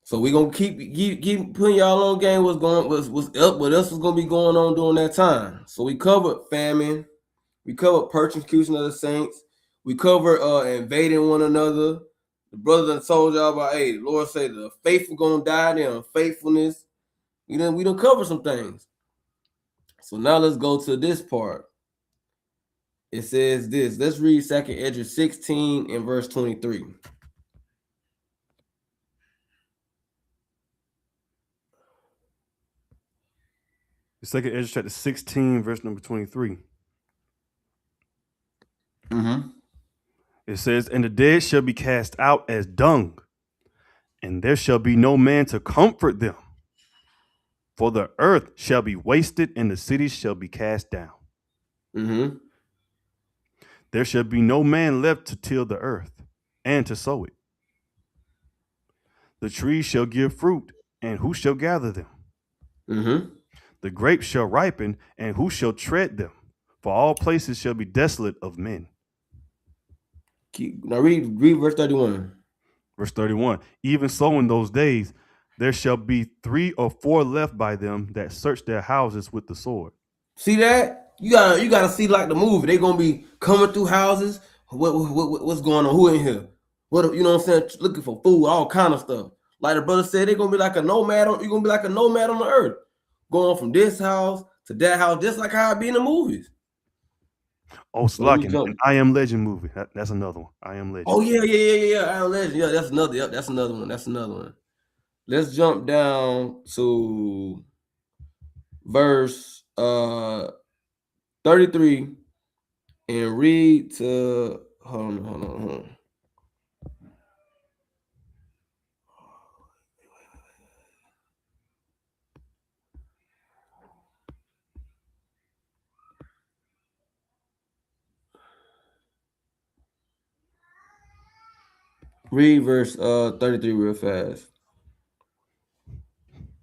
So we're gonna keep putting y'all on game. What's up? What else was gonna be going on during that time? So we covered famine. We covered persecution of the saints. We covered invading one another. The brother that told y'all about, hey, the Lord say the faithful gonna die, their unfaithfulness. We done cover some things. So now let's go to this part. It says this. Let's read 2nd Ezra 16 and verse 23. The 2nd Ezra chapter 16, verse number 23. Mm-hmm. It says, "And the dead shall be cast out as dung, and there shall be no man to comfort them. For the earth shall be wasted, and the cities shall be cast down. Mm-hmm. There shall be no man left to till the earth and to sow it. The trees shall give fruit, and who shall gather them? Mm-hmm. The grapes shall ripen, and who shall tread them? For all places shall be desolate of men." Now read verse 31. Verse 31, "Even so in those days, there shall be 3 or 4 left by them that search their houses with the sword." See that? You gotta see like the movie. They gonna be coming through houses. What's going on? Who in here? What, you know what I'm saying? Looking for food, all kind of stuff. Like the brother said, they're gonna be like a nomad. You're gonna be like a nomad on the earth, going from this house to that house, just like how it be in the movies. Oh, Slockin, an I Am Legend movie. That's another one. I Am Legend. Oh yeah. I Am Legend. Yeah, that's another. Yep, that's another one. Let's jump down to verse 33 and read to hold on. Read verse 33 real fast.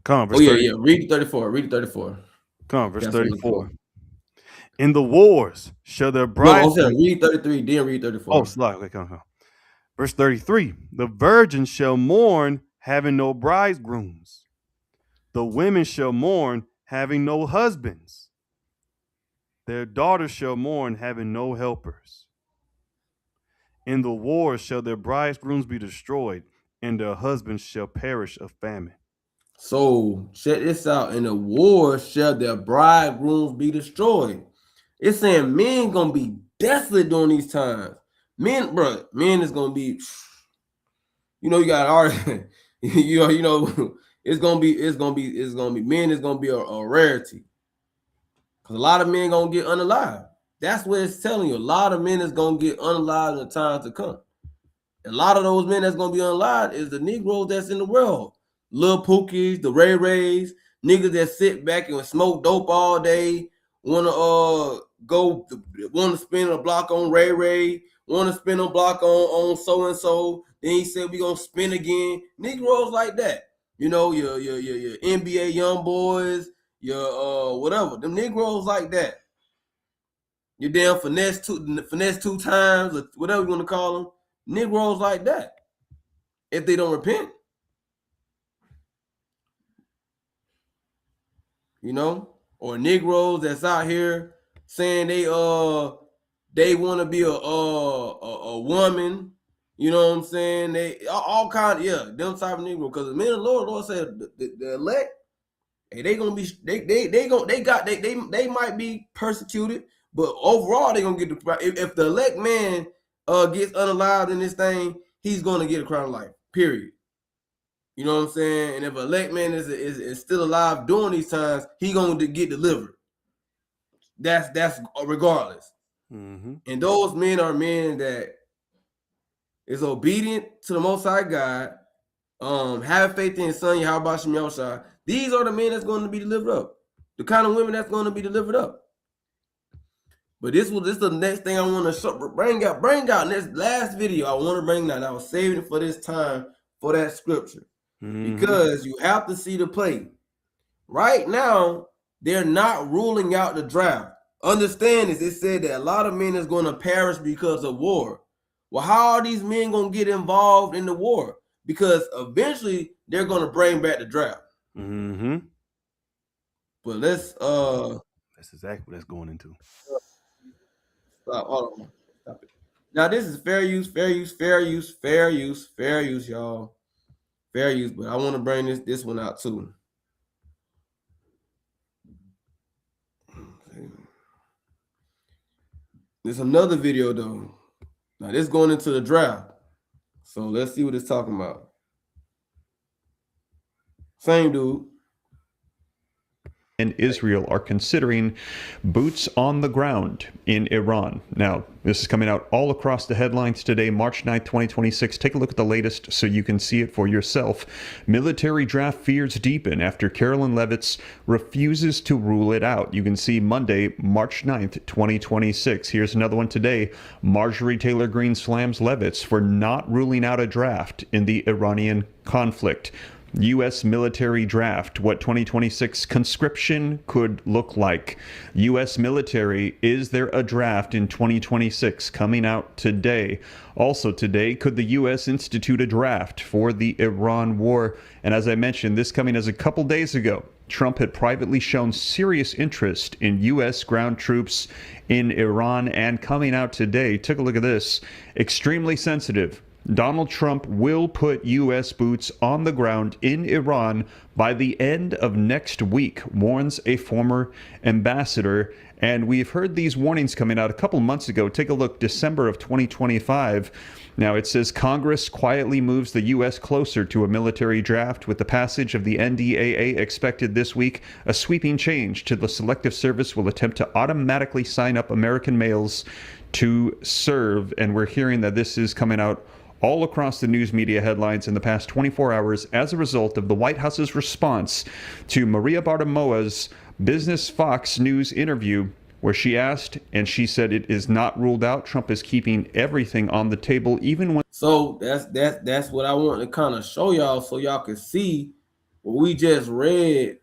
Come on, verse 30. Yeah. Read 34. Read 34. Come on, verse 34. "In the wars shall their brides..." No, read 33, then read 34. Oh, Slock. Okay, come. Verse 33, "The virgins shall mourn, having no bridegrooms. The women shall mourn, having no husbands. Their daughters shall mourn, having no helpers. In the wars shall their bridegrooms be destroyed, and their husbands shall perish of famine." So check this out. In the war shall their bridegrooms be destroyed. It's saying men gonna be desolate during these times. Men is gonna be, you got art, it's gonna be men is gonna be a rarity. Because a lot of men gonna get unalive. That's what it's telling you. A lot of men is gonna get unalive in the times to come. And a lot of those men that's gonna be unalive is the Negroes that's in the world. Lil Pookies, the Ray Rays, niggas that sit back and smoke dope all day, wanna spin a block on Ray Ray, wanna spin a block on so and so. Then he said we gonna spin again. Negroes like that. Your NBA young boys, your whatever, them Negroes like that. You damn finesse two times, or whatever you want to call them. Negroes like that. If they don't repent. You know? Or Negroes that's out here saying they want to be a woman. You know what I'm saying? They all kind of, yeah, them type of Negro. Because the men of the Lord said the elect, hey, they gonna be they might be persecuted, but overall they gonna get the, if the elect man gets unalive in this thing, he's gonna get a crown of life. Period. You know what I'm saying? And if an elect man is still alive during these times, he gonna get delivered. That's regardless. Mm-hmm. And those men are men that is obedient to the Most High God, have faith in His Son Yahweh Shem Yahushua. These are the men that's going to be delivered up. The kind of women that's going to be delivered up. But this is the next thing I want to bring out in this last video. I want to bring out. I was saving it for this time for that scripture. Mm-hmm. Because you have to see the play. Right now, they're not ruling out the draft. Understand this. It said that a lot of men is going to perish because of war. Well, how are these men going to get involved in the war? Because eventually they're going to bring back the draft. Mm-hmm. But let's That's exactly what that's going into. stop. Hold on. Stop it. Now this is fair use, y'all. Fair use, but I want to bring this one out too. Okay. There's another video though. Now this going into the draft. So let's see what it's talking about. Same dude. And Israel are considering boots on the ground in Iran. Now, this is coming out all across the headlines today, March 9th, 2026. Take a look at the latest so you can see it for yourself. Military draft fears deepen after Carolyn Levitz refuses to rule it out. You can see Monday, March 9th, 2026. Here's another one today. Marjorie Taylor Greene slams Levitz for not ruling out a draft in the Iranian conflict. U.S. military draft, what 2026 conscription could look like. U.S. military, is there a draft in 2026 coming out today? Also today, could the U.S. institute a draft for the Iran war? And as I mentioned, this coming as a couple days ago, Trump had privately shown serious interest in U.S. ground troops in Iran, and coming out today, take a look at this, extremely sensitive. Donald Trump will put U.S. boots on the ground in Iran by the end of next week, warns a former ambassador. And we've heard these warnings coming out a couple months ago. Take a look, December of 2025. Now it says Congress quietly moves the U.S. closer to a military draft with the passage of the NDAA expected this week. A sweeping change to the Selective Service will attempt to automatically sign up American males to serve. And we're hearing that this is coming out all across the news media headlines in the past 24 hours as a result of the White House's response to Maria Bartiromo's Business Fox News interview, where she asked and she said it is not ruled out. Trump is keeping everything on the table, even when. So that's what I want to kind of show y'all, so y'all can see what we just read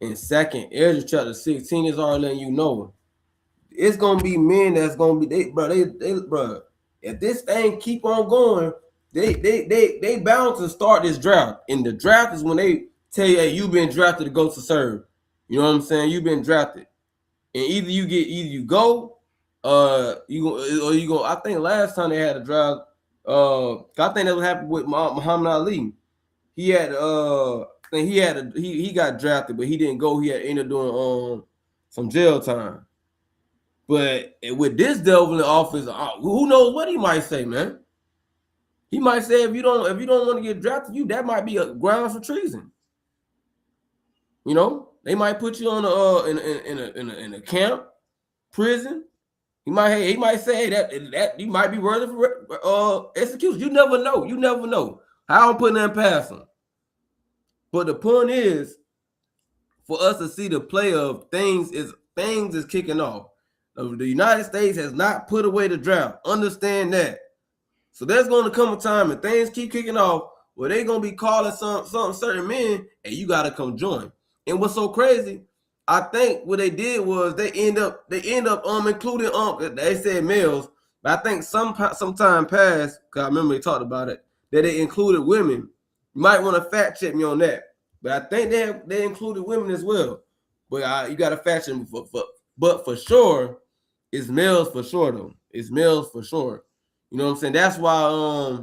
in 2nd Ezra chapter 16 is already letting you know. It's gonna be men that's gonna be they bro. If this thing keep on going, they bound to start this draft. And the draft is when they tell you, hey, you've been drafted to go to serve. You know what I'm saying? You've been drafted. And either you go, you go. I think last time they had a draft, I think that was happened with Muhammad Ali. He had he got drafted, but he didn't go. He had ended up doing some jail time. But with this devil in the office, who knows what he might say, man? He might say if you don't want to get drafted, that might be a grounds for treason. You know, they might put you on in a camp, prison. He might say that you might be worthy for execution. You never know. You never know. I don't put nothing past him. But the point is, for us to see the play of things is kicking off. The United States has not put away the draft. Understand that. So there's going to come a time and things keep kicking off where they're going to be calling some certain men, and you got to come join. And what's so crazy, I think what they did was they end up including they said males, but I think sometime past, because I remember they talked about it, that they included women. You might want to fact check me on that, but I think they included women as well. But you got to fact check me but for sure, it's males for sure though. It's males for sure. You know what I'm saying? That's why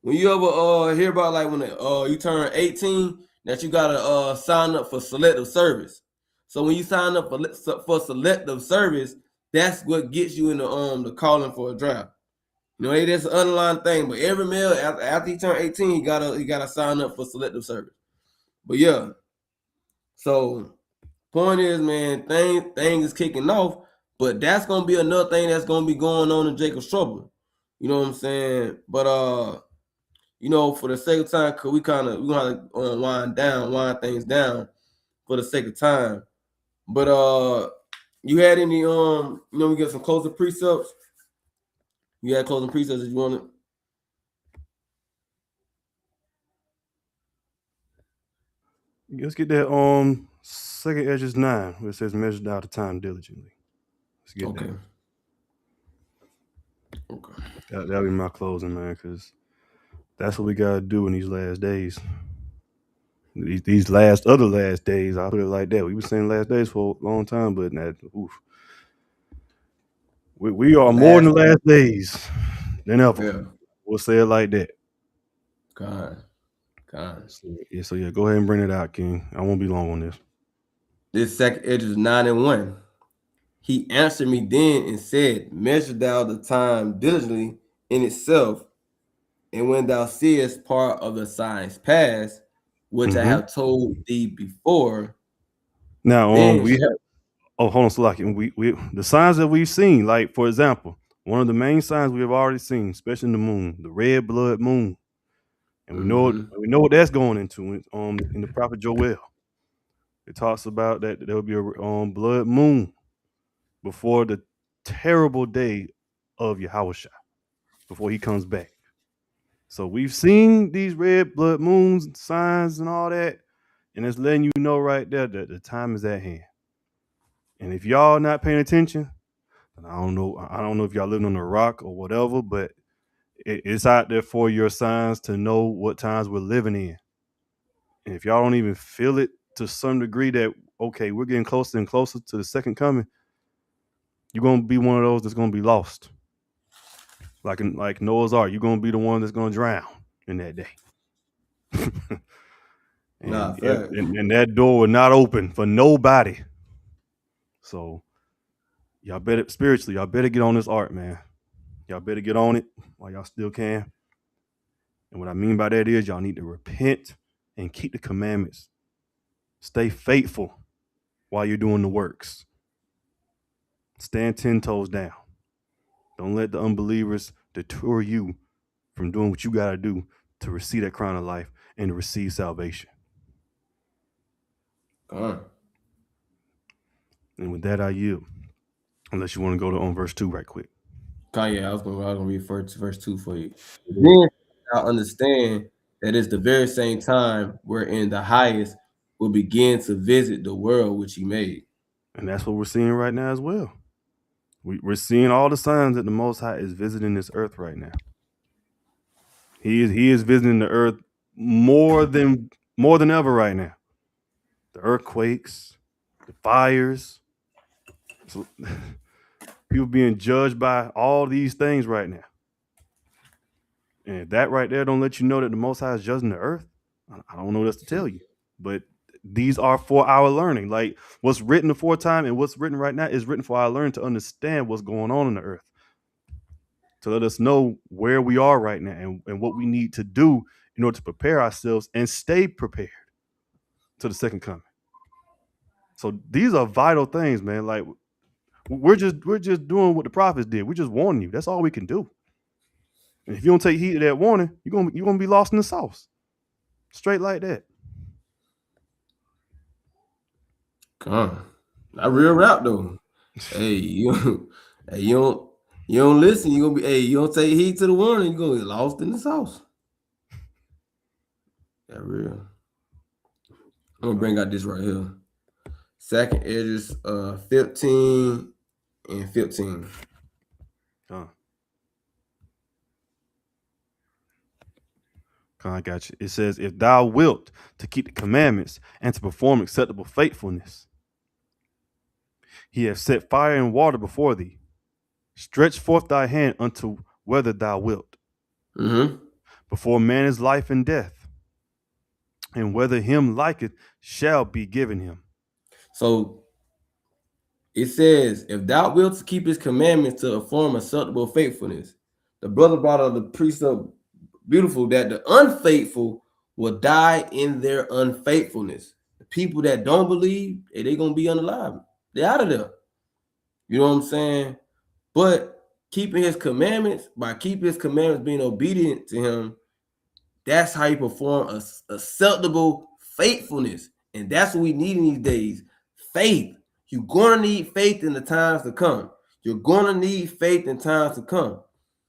when you ever hear about like when you turn 18, that you gotta sign up for selective service. So when you sign up for selective service, that's what gets you in the calling for a draft. You know, that's an underlying thing. But every male after he turn 18, he gotta sign up for selective service. But yeah, so point is, man, thing is kicking off, but that's gonna be another thing that's gonna be going on in Jacob's trouble. You know what I'm saying? But you know, for the sake of time, cause we gonna wind things down for the sake of time. But you had any we get some closing precepts. You had closing precepts if you wanted. Let's get that second Edges 9, where it says measured out the time diligently. Let's get Okay. that. Okay. That'll be my closing, man, because that's what we gotta do in these last days. These last days, I'll put it like that. We been saying last days for a long time, but we are more than the last days than ever. Yeah. We'll say it like that. God. So yeah, go ahead and bring it out, King. I won't be long on this. This second Edges 9:1. He answered me then and said, measure thou the time diligently in itself, and when thou seest part of the signs past, which I have told thee before. Now, we have. Oh, hold on, Salaki. We the signs that we've seen, like for example, one of the main signs we have already seen, especially in the moon, the red blood moon, and we know what that's going into. In the prophet Joel, it talks about that there will be a blood moon before the terrible day of Yahushua, before he comes back. So we've seen these red blood moons, signs, and all that, and it's letting you know right there that the time is at hand. And if y'all not paying attention, and I don't know if y'all living on a rock or whatever, but it's out there for your signs to know what times we're living in. And if y'all don't even feel it to some degree that, okay, we're getting closer and closer to the second coming, you're going to be one of those that's going to be lost. Like Noah's Ark, you're going to be the one that's going to drown in that day. and that door will not open for nobody. So y'all better get on this art, man. Y'all better get on it while y'all still can. And what I mean by that is y'all need to repent and keep the commandments. Stay faithful while you're doing the works. Stand 10 toes down. Don't let the unbelievers deter you from doing what you got to do to receive that crown of life and to receive salvation. And with that, I yield. Unless you want to go to verse 2 right quick. Yeah, I was gonna read verse 2 for you. Then I understand that it's the very same time wherein the highest will begin to visit the world which he made. And that's what we're seeing right now as well. We're seeing all the signs that the Most High is visiting this earth right now. He is visiting the earth more than ever right now. The earthquakes, the fires, so, people being judged by all these things right now. And if that right there don't let you know that the Most High is judging the earth, I don't know what else to tell you. But these are for our learning. Like what's written aforetime and what's written right now is written for our learning to understand what's going on in the earth. To let us know where we are right now and what we need to do in order to prepare ourselves and stay prepared to the second coming. So these are vital things, man. Like we're just doing what the prophets did. We're just warning you. That's all we can do. And if you don't take heed of that warning, you're gonna be lost in the sauce. Straight like that. Not real rap though. Hey, you don't listen. You gonna be you don't take heed to the warning. You gonna get lost in the sauce. That real. I'm gonna bring out this right here. Second Esdras 15 and 15. I got you. It says, if thou wilt to keep the commandments and to perform acceptable faithfulness, he hath set fire and water before thee. Stretch forth thy hand unto whether thou wilt. Before man is life and death, and whether him liketh shall be given him. So it says, if thou wilt to keep his commandments to perform acceptable faithfulness. The brother brought up the precept beautiful that the unfaithful will die in their unfaithfulness. The people that don't believe, they're going to be unalive. They're out of there. You know what I'm saying? But keeping his commandments, by keeping his commandments, being obedient to him, that's how you perform acceptable faithfulness. And that's what we need in these days. Faith. You're going to need faith in the times to come. You're going to need faith in times to come.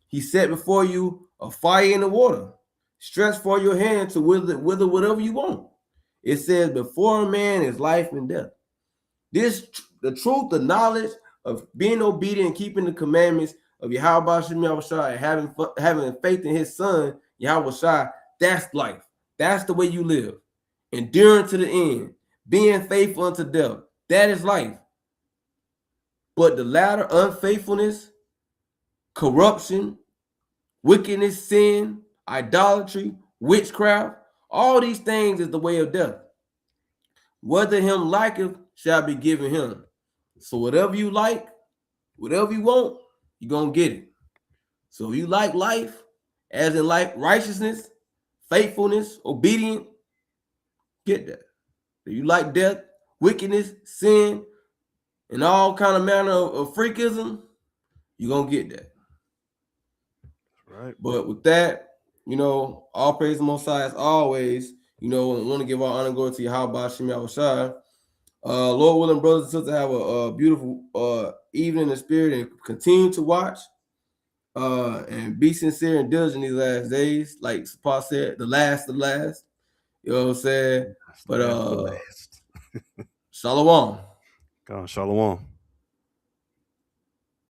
He set before you a fire in the water. Stretch for your hand to wither whatever you want. It says, before a man is life and death. The truth, the knowledge of being obedient and keeping the commandments of Yahweh Shem Yahushua and having faith in his son, Yahushua, that's life. That's the way you live. Enduring to the end. Being faithful unto death. That is life. But the latter, unfaithfulness, corruption, wickedness, sin, idolatry, witchcraft, all these things is the way of death. Whether him liketh shall be given him. So whatever you like, whatever you want, you're going to get it. So if you like life, as in life, righteousness, faithfulness, obedient, get that. If you like death, wickedness, sin, and all kind of manner of freakism, you're going to get that. Right. But with that, all praise the Most High as always. I want to give our honor and glory to Yahweh Shem Yahushua. Lord willing, brothers and sisters, have a beautiful evening in the spirit and continue to watch and be sincere and diligent these last days. Like Paul said, the last. You know what I'm saying? But Shalom. Shalom.